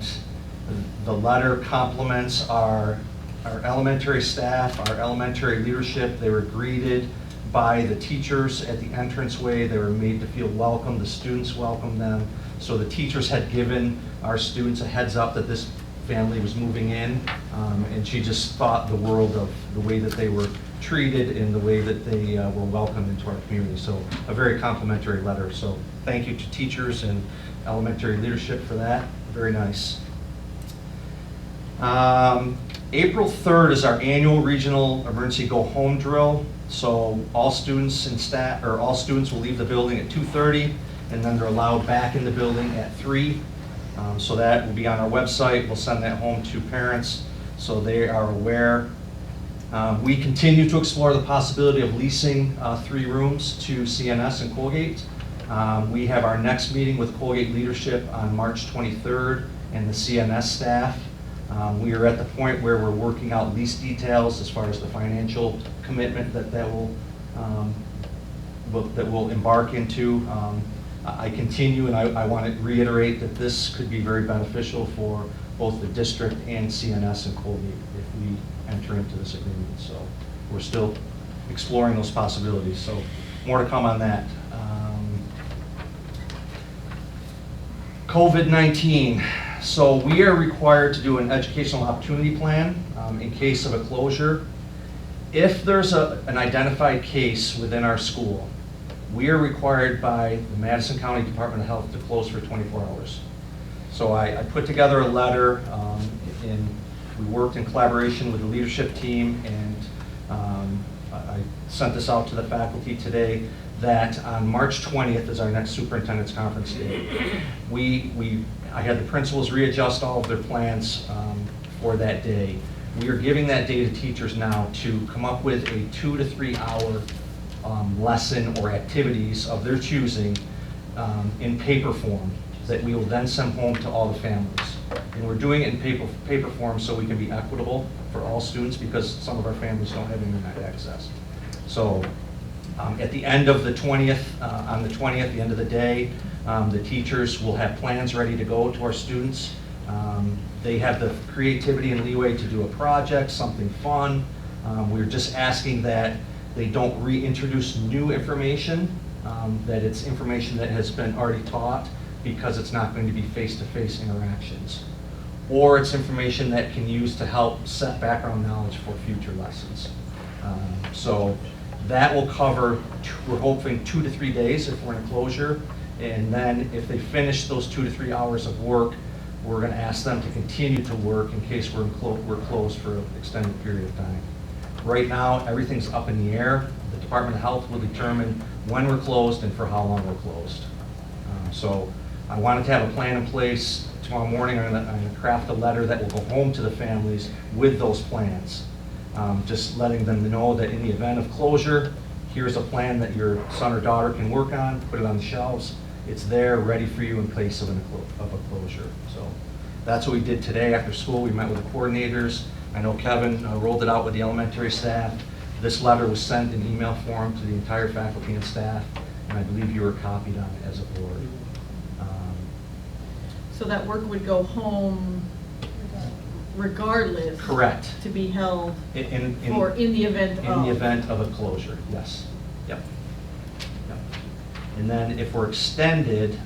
the letter compliments our elementary staff, our elementary leadership. They were greeted by the teachers at the entranceway. They were made to feel welcome. The students welcomed them. So the teachers had given our students a heads up that this family was moving in, and she just thought the world of the way that they were treated and the way that they were welcomed into our community. So a very complimentary letter. So thank you to teachers and elementary leadership for that. Very nice. April 3rd is our annual regional emergency go home drill. So all students and staff, or all students will leave the building at 2:30, and then they're allowed back in the building at 3. So that will be on our website. We'll send that home to parents so they are aware. We continue to explore the possibility of leasing 3 rooms to CNS and Colgate. We have our next meeting with Colgate leadership on March 23rd and the CNS staff. We are at the point where we're working out lease details as far as the financial commitment that we'll embark into. I continue, and I want to reiterate that this could be very beneficial for both the district and CNS and Colgate if we enter into this agreement. So we're still exploring those possibilities. So more to come on that. COVID-19. So we are required to do an educational opportunity plan in case of a closure. If there's an identified case within our school, we are required by the Madison County Department of Health to close for 24 hours. So I put together a letter, and we worked in collaboration with the leadership team, and I sent this out to the faculty today, that on March 20th is our next superintendent's conference day. I had the principals readjust all of their plans for that day. We are giving that day to teachers now to come up with a 2 to 3 hour lesson or activities of their choosing in paper form that we will then send home to all the families. And we're doing it in paper form so we can be equitable for all students, because some of our families don't have internet access. So at the end of the 20th, on the 20th, the end of the day, the teachers will have plans ready to go to our students. They have the creativity and leeway to do a project, something fun. We're just asking that they don't reintroduce new information, that it's information that has been already taught, because it's not going to be face-to-face interactions. Or it's information that can use to help set background knowledge for future lessons. So that will cover, we're hoping 2 to 3 days if we're in closure. And then if they finish those 2 to 3 hours of work, we're going to ask them to continue to work in case we're closed for an extended period of time. Right now, everything's up in the air. The Department of Health will determine when we're closed and for how long we're closed. So I wanted to have a plan in place. Tomorrow morning, I'm going to craft a letter that will go home to the families with those plans. Just letting them know that in the event of closure, here's a plan that your son or daughter can work on, put it on the shelves. It's there, ready for you in case of a closure. So that's what we did today after school. We met with the coordinators. I know Kevin rolled it out with the elementary staff. This letter was sent in email form to the entire faculty and staff, and I believe you were copied on it as a board. So that work would go home regardless? Correct. To be held In the event of? In the event of a closure, yes. Yep. And then if we're extended,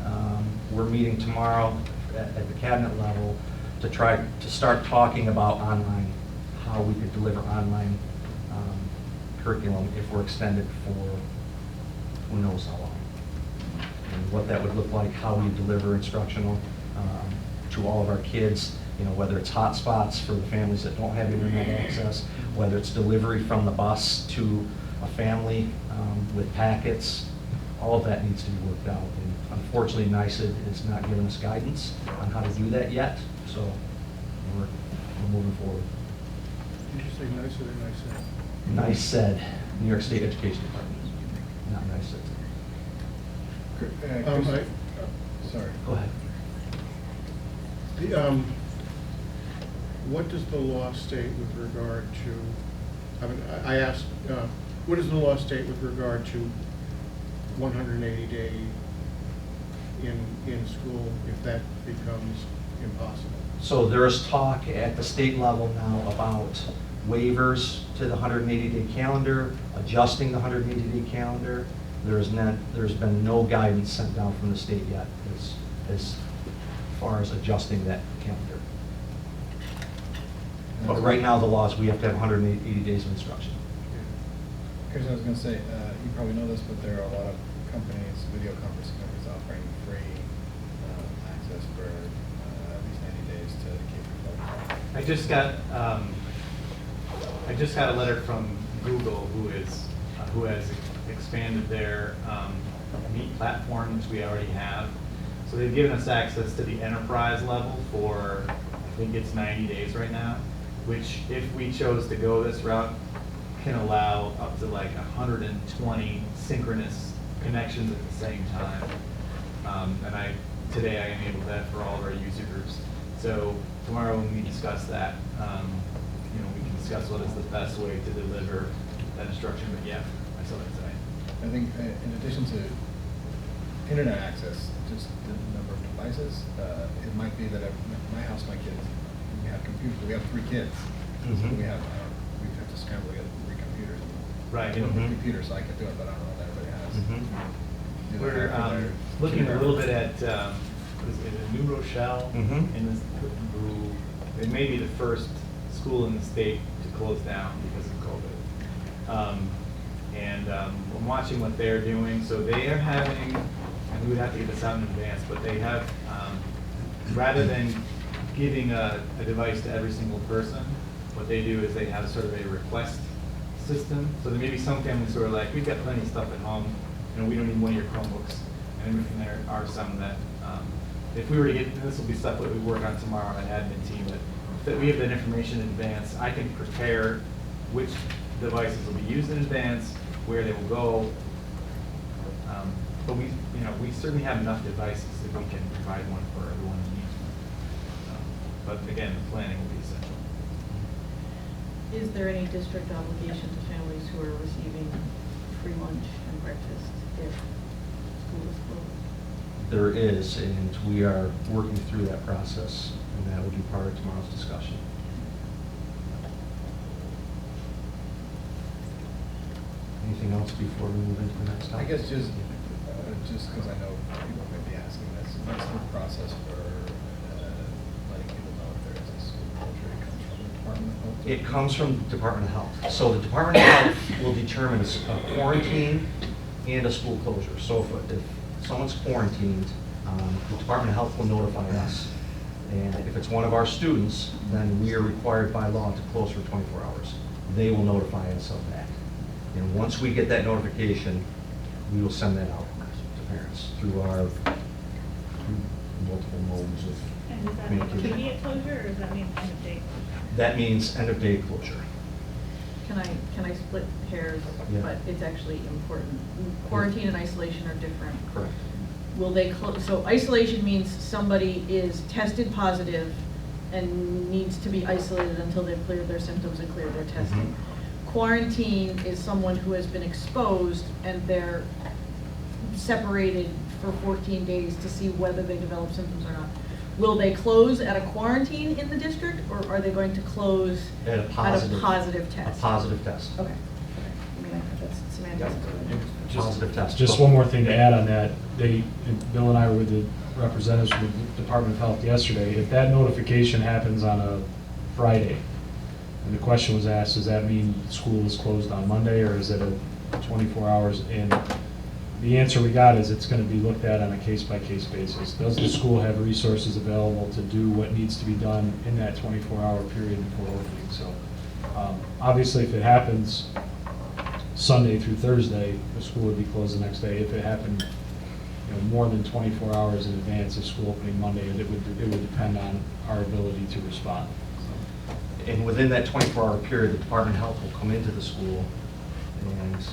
we're meeting tomorrow at the cabinet level to try to start talking about online, how we could deliver online curriculum if we're extended for who knows how long. And what that would look like, how we deliver instructional to all of our kids, whether it's hotspots for the families that don't have internet access, whether it's delivery from the bus to a family with packets. All of that needs to be worked out. And unfortunately, NICED has not given us guidance on how to do that yet, so we're moving forward. Did you say NICED or NICED? NICED, New York State Education Department, not NICED. Sorry. Go ahead. What does the law state with regard to, I asked, what does the law state with regard to 180-day in school if that becomes impossible? So there's talk at the state level now about waivers to the 180-day calendar, adjusting the 180-day calendar. There's been no guidance sent down from the state yet as far as adjusting that calendar. But right now, the law is we have to have 180 days of instruction. Chris, I was going to say, you probably know this, but there are a lot of companies, video conferencing companies offering free access for at least 90 days to keep your phone. I just got a letter from Google, who has expanded their Meet platform, which we already have. So they've given us access to the enterprise level for, I think it's 90 days right now, which if we chose to go this route, can allow up to like 120 synchronous connections at the same time. And today I enabled that for all of our user groups. So tomorrow when we discuss that, we can discuss what is the best way to deliver that instruction. But yeah, I saw that today. I think in addition to internet access, just the number of devices, it might be that at my house, my kids, we have computers, we have 3 kids. So we have to scramble to get 3 computers. Right. Computers, so I can do it, but I don't know what everybody has. Do they We're have their looking a little bit kindergarten? at, what is it, New Rochelle, in this, it may be the first school in the state to close down because of COVID. I'm watching what they're doing, so they are having, and we would have to get this out in advance, but they have, rather than giving a device to every single person, what they do is they have sort of a request system. So there may be some families who are like, we've got plenty of stuff at home, we don't need one of your Chromebooks. And there are some that, if we were to get, this will be stuff that we work on tomorrow on admin team, but if we have that information in advance, I can prepare which devices will be used in advance, where they will go. But we certainly have enough devices that we can provide one for everyone who needs one. But again, the planning will be essential. Is there any district obligation to families who are receiving free lunch and breakfast if school is closed? There is, and we are working through that process, and that will be part of tomorrow's discussion. Anything else before we move into the next I topic? guess just because I know people may be asking this, what's the process for letting people know if there is a school closure? It comes from the Department of Health? It comes from the Department of Health. So the Department of Health will determine a quarantine and a school closure. So if someone's quarantined, the Department of Health will notify us. And if it's one of our students, then we are required by law to close for 24 hours. They will notify us of that. And once we get that notification, we will send that out to parents through multiple modes of And does that mean communication. immediate closure, or does that mean end of day closure? That means end of day closure. Can I split hairs? Yeah. But it's actually important. Quarantine and isolation are different. Correct. Will they close? So isolation means somebody is tested positive and needs to be isolated until they've cleared their symptoms and cleared their testing. Quarantine is someone who has been exposed and they're separated for 14 days to see whether they develop symptoms or not. Will they close at a quarantine in the district, or are they going to close At a positive test? A positive test. Okay. I mean, that's semantics. Positive test. Just one more thing to add on that. Bill and I were with the representatives from the Department of Health yesterday. If that notification happens on a Friday, and the question was asked, does that mean school is closed on Monday, or is it a 24 hours? And the answer we got is it's going to be looked at on a case-by-case basis. Does the school have resources available to do what needs to be done in that 24-hour period before opening? So obviously, if it happens Sunday through Thursday, the school would be closed the next day. If it happened more than 24 hours in advance of school opening Monday, it would depend on our ability to respond. And within that 24-hour period, the Department of Health will come into the school and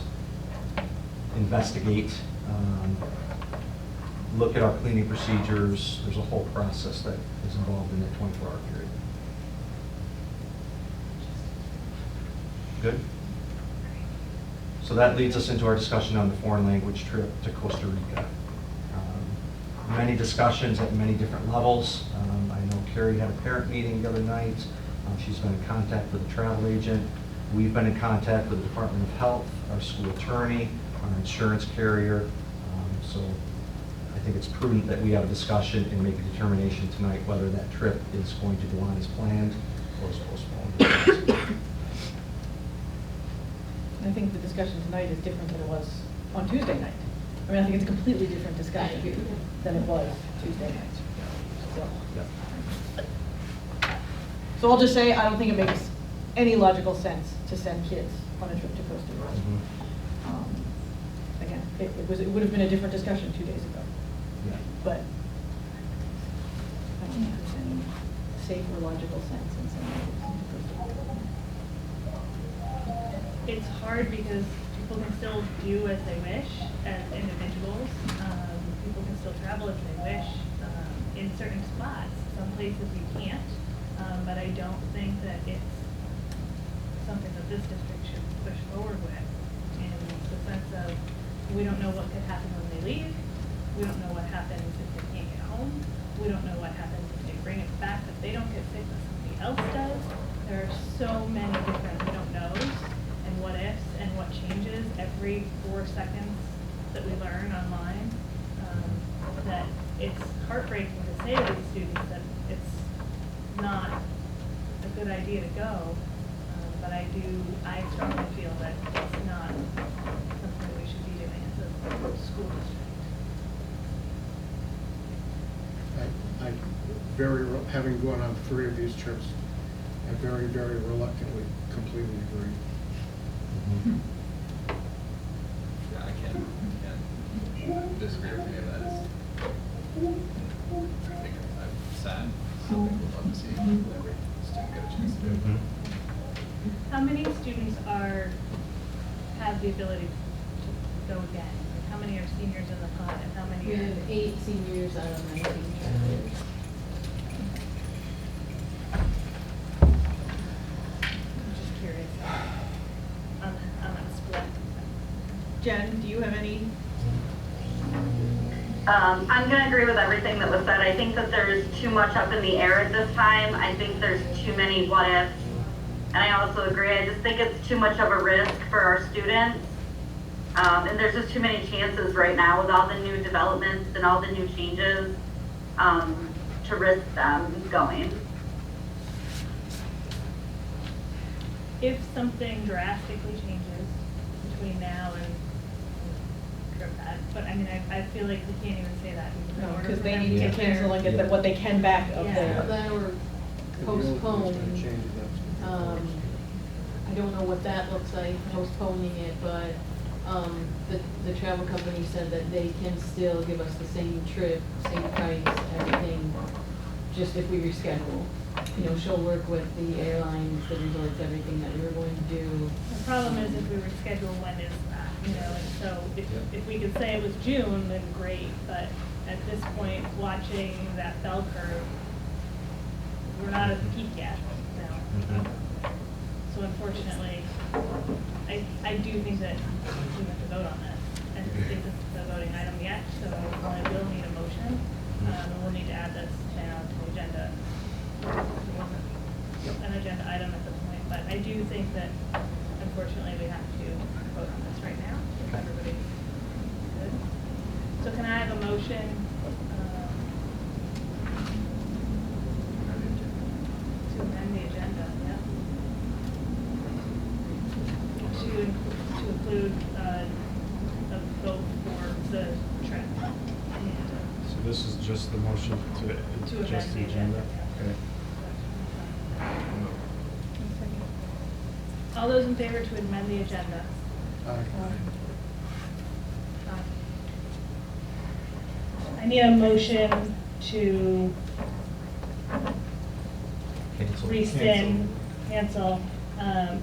investigate, look at our cleaning procedures. There's a whole process that is involved in that 24-hour period. Good? So that leads us into our discussion on the foreign language trip to Costa Rica. Many discussions at many different levels. I know Carrie had a parent meeting the other night. She's been in contact with a travel agent. We've been in contact with the Department of Health, our school attorney, our insurance carrier. So I think it's prudent that we have a discussion and make a determination tonight whether that trip is going to go on as planned or is postponed. I think the discussion tonight is different than it was on Tuesday night. I mean, I think it's a completely different discussion than it was Tuesday night. So I'll just say, I don't think it makes any logical sense to send kids on a trip to Costa Rica. Again, it would have been a different discussion 2 days ago. Yeah. But I don't think there's any safe or logical sense in sending kids to Costa Rica. it's hard because people can still do as they wish as individuals. People can still travel as they wish in certain spots. Some places you can't, but I don't think that it's something that this district should push forward with, in the sense of we don't know what could happen when they leave. We don't know what happens if they can't get home. We don't know what happens if they bring it back, but they don't get sick, but somebody else does. There are so many different we don't knows and what ifs and what changes every 4 seconds that we learn online, that it's heartbreaking to say to these students that it's not a good idea to go. But I strongly feel that it's not something we should be doing as a school district. Having gone on 3 of these trips, I very, very reluctantly completely agree. Yeah, I can't disagree with any of that. I think I've said something we'd love to see every student get a chance to do. How many students have the ability to go again? Like, how many are seniors in the pod and how many We are? have 8 seniors out of 19 travelers. I'm just curious on that split. Jen, do you have any? I'm going to agree with everything that was said. I think that there's too much up in the air at this time. I think there's too many what ifs. And I also agree, I just think it's too much of a risk for our students. And there's just too many chances right now with all the new developments and all the new changes to risk them going. If something drastically changes between now and but I mean, I feel like we can't even say that. in No, order because for they them need to get their- cancel and get what they can back of Yeah. their. That or postpone. I don't know what that looks like, postponing it, but the travel company said that they can still give us the same trip, same price, everything, just if we reschedule. You know, she'll work with the airlines, the resorts, everything that we were going to do. The problem is if we reschedule, when is that, you know, and so if we could say it was June, then great, but at this point, watching that bell curve, we're not at the peak yet, no. So unfortunately, I do think that we have to vote on this, and this isn't the voting item yet, so I will need a motion, and we'll need to add this now to the agenda. An agenda item at the point, but I do think that unfortunately we have to vote on this right now. If everybody's good. So can I have a motion to amend the agenda? Yeah. To include a vote for the trip. So this is just the motion to adjust the amend the agenda? agenda. Okay. All those in favor to amend the agenda? I need a motion to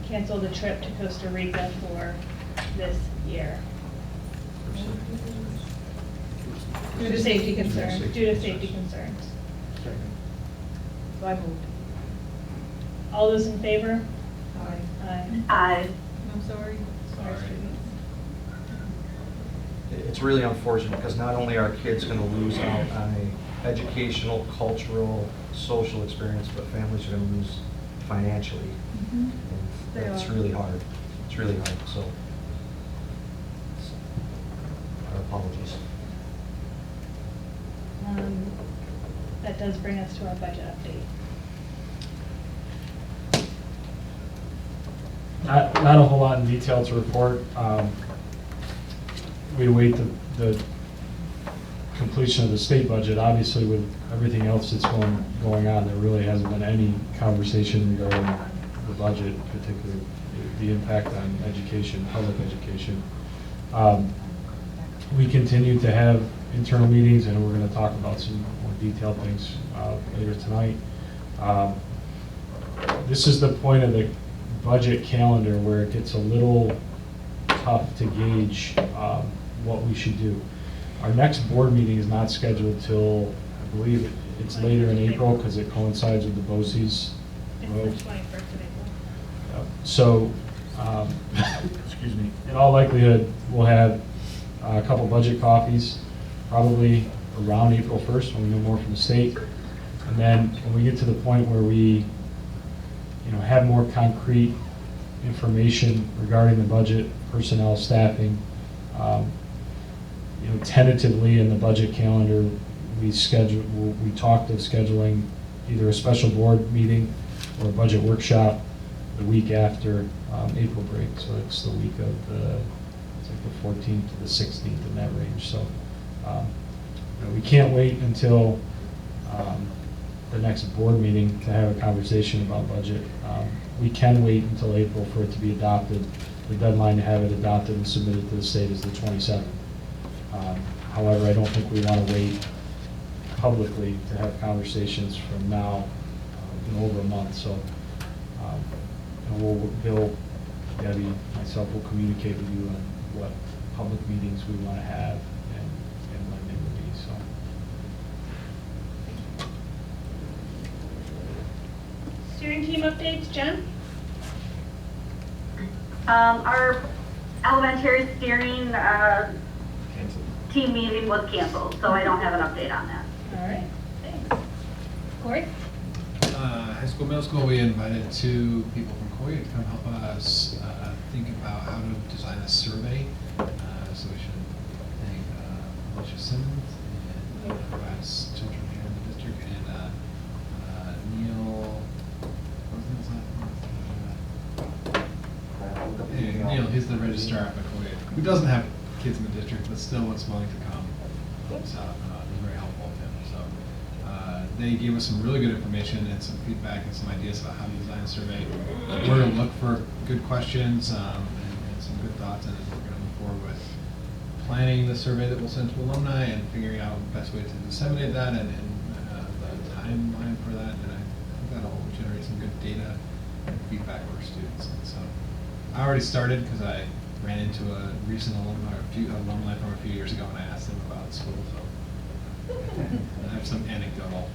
cancel the trip to Costa Rica for this year. Due to safety concerns. So I moved. All those in favor? Aye. Aye. I'm sorry. Sorry. It's really unfortunate because not only are kids going to lose out on a educational, cultural, social experience, but families are going to lose financially. And it's really hard. It's really hard. So, our apologies. That does bring us to our budget update. Not a whole lot in detail to report. We await the completion of the state budget. Obviously, with everything else that's going on, there really hasn't been any conversation regarding the budget, particularly the impact on education, public education. We continue to have internal meetings, and we're going to talk about some more detailed things later tonight. This is the point of the budget calendar where it gets a little tough to gauge what we should do. Our next board meeting is not scheduled till, I believe it's later in April because it coincides with the BOCES. It's the 21st of April. So, excuse me, in all likelihood, we'll have a couple budget coffees, probably around April 1st when we know more from the state. And then when we get to the point where we, have more concrete information regarding the budget, personnel, staffing, tentatively in the budget calendar, we talked of scheduling either a special board meeting or a budget workshop the week after April break. So it's the week of the 14th to the 16th in that range. So we can't wait until the next board meeting to have a conversation about budget. We can wait until April for it to be adopted. The deadline to have it adopted and submitted to the state is the 27th. However, I don't think we want to wait publicly to have conversations from now over a month. So Bill, Debbie, myself will communicate with you on what public meetings we want to have and when they will be. So. Steering team updates, Jen? Our elementary steering team meeting was canceled, so I don't have an update on that. All right, thanks. Corey? High school, middle school, we invited 2 people from Korea to come help us think about how to design a survey. So we should thank Alicia Simmons and who has children here in the district, and Neil, Neil, he's the registrar at McCoy, who doesn't have kids in the district, but still was willing to come. So it was very helpful of him. So they gave us some really good information and some feedback and some ideas about how to design a survey. We're going to look for good questions and some good thoughts, and we're going to move forward with planning the survey that we'll send to alumni and figuring out the best way to disseminate that and the timeline for that. And I think that'll generate some good data and feedback for our students. And so I already started because I ran into a recent alumni, from a few years ago, and I asked them about school. So I have some anecdotal.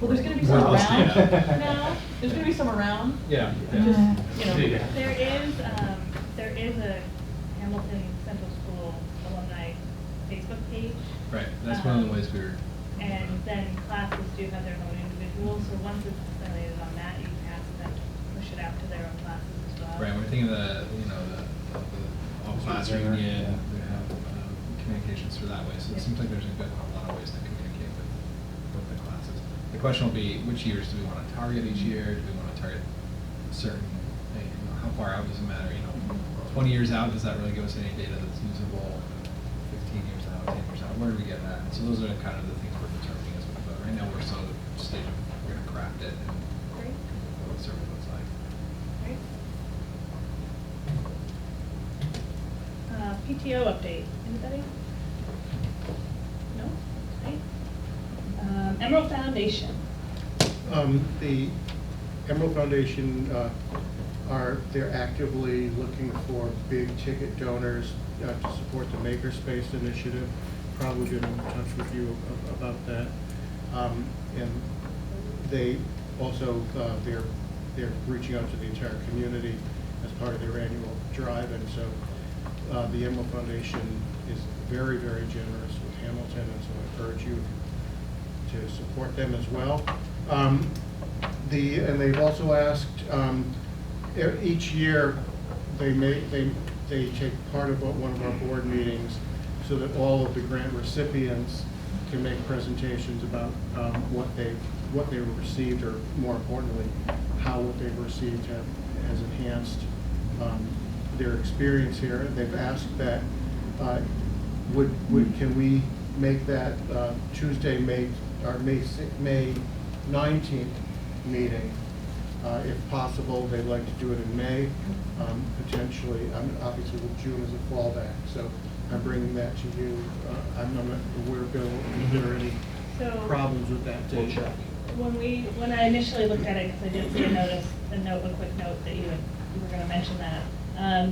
Well, there's going to be some worthless around. data. No, there's going to be some around. Yeah. Just, There is a Hamilton Central School alumni Facebook page. Right, that's one of the ways we were. And then classes do have their own individual, so once it's disseminated on that, you can ask them to push it out to their own classes as well. Right, we're thinking of the all class reunion, we have communications through that way. So it seems like there's a lot of ways to communicate with the classes. The question will be, which years do we want to target each year? Do we want to target certain, how far out does it matter? 20 years out, does that really give us any data that's usable? 15 years out, 10 years out, where do we get that? So those are kind of the things we're determining as we go. Right now, we're still at the stage of we're going to craft it and what the survey looks like. Great. PTO update, anybody? No? Okay. Emerald Foundation. The Emerald Foundation, they're actively looking for big ticket donors to support the Makerspace initiative. Probably been in touch with you about that. And they also, they're reaching out to the entire community as part of their annual drive. And so the Emerald Foundation is very, very generous with Hamilton, and so I urge you to support them as well. And they've also asked, each year they take part of one of our board meetings so that all of the grant recipients can make presentations about what they've received, or more importantly, how what they've received has enhanced their experience here. They've asked that can we make that Tuesday, May 19th meeting, if possible. They'd like to do it in May, potentially. Obviously, June is a fallback, so I'm bringing that to you. I'm not aware, Bill, if there are any problems with that date. When I initially looked at it, because I did see a quick note that you had you were gonna mention that.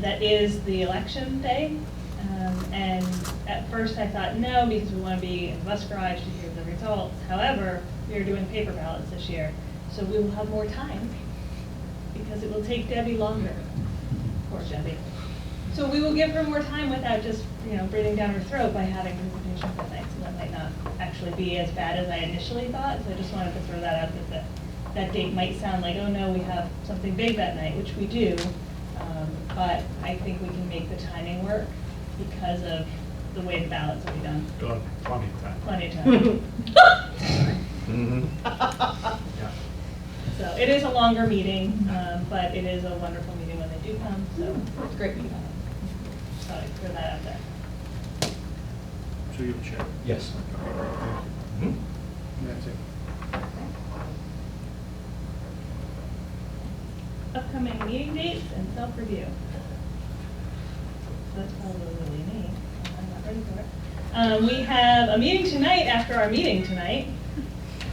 That is the election day. And at first I thought no, because we want to be in the bus garage to hear the results. However, we are doing paper ballots this year, so we will have more time because it will take Debbie longer. Poor Debbie. So we will give her more time without just, breathing down her throat by having presentations that night. So that might not actually be as bad as I initially thought. So I just wanted to throw that out that date might sound like, oh no, we have something big that night, which we do. But I think we can make the timing work because of the way the ballots will be done. Good, plenty of time. Plenty of time. Yeah. So it is a longer meeting, but it is a wonderful meeting when they do come, so. It's a great meeting. Thought I'd throw that out there. So you'll check. Yes. And that's it. Upcoming meeting dates and self-review. So that's probably really me. I'm not ready for it. We have a meeting tonight after our meeting tonight.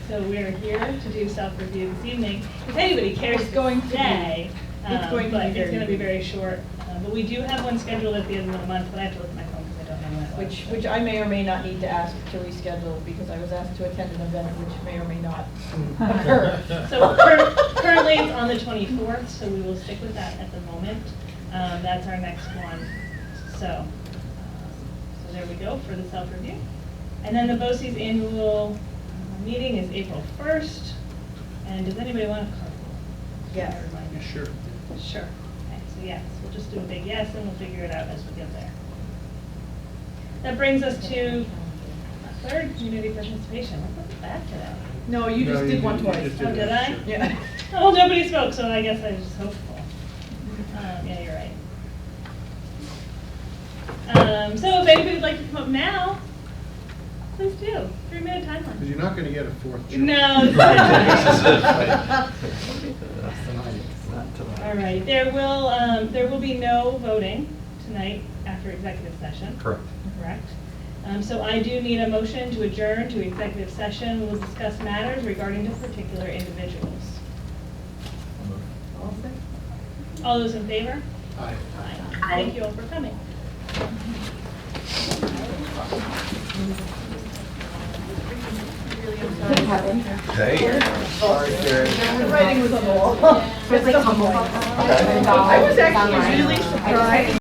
So we're here to do self-review this evening. If anybody cares It's going to to be- stay, it's going to but be it's going to be very very short. But we do have one scheduled at the end of the month, but I have to look at my phone because I don't know when it was. Which I may or may not need to ask to reschedule, because I was asked to attend an event which may or may not occur. So currently it's on the 24th, so we will stick with that at the moment. That's our next one. So there we go for the self-review. And then the BOCES annual meeting is April 1st. And does anybody want a carpool? Yes. Reminder. Sure. Sure. Okay, so yes, we'll just do a big yes and we'll figure it out as we get there. That brings us to third community participation. Let's look back to that. No, you No, just you did one did- you twice. just did Oh, did that, I? sure. Yeah. Oh, nobody spoke, so I guess I was just hopeful. Yeah, you're right. So if anybody would like to come up now, please do. 3-minute timeline. Because you're not going to get a fourth choice. No. it's fine. All right, there will be no voting tonight after executive session. Correct. Correct. So I do need a motion to adjourn to executive session. We'll discuss matters regarding to particular individuals. All those in favor? Aye. Aye. Thank you all for coming. The writing was on the wall. It's like humble. I was actually really surprised.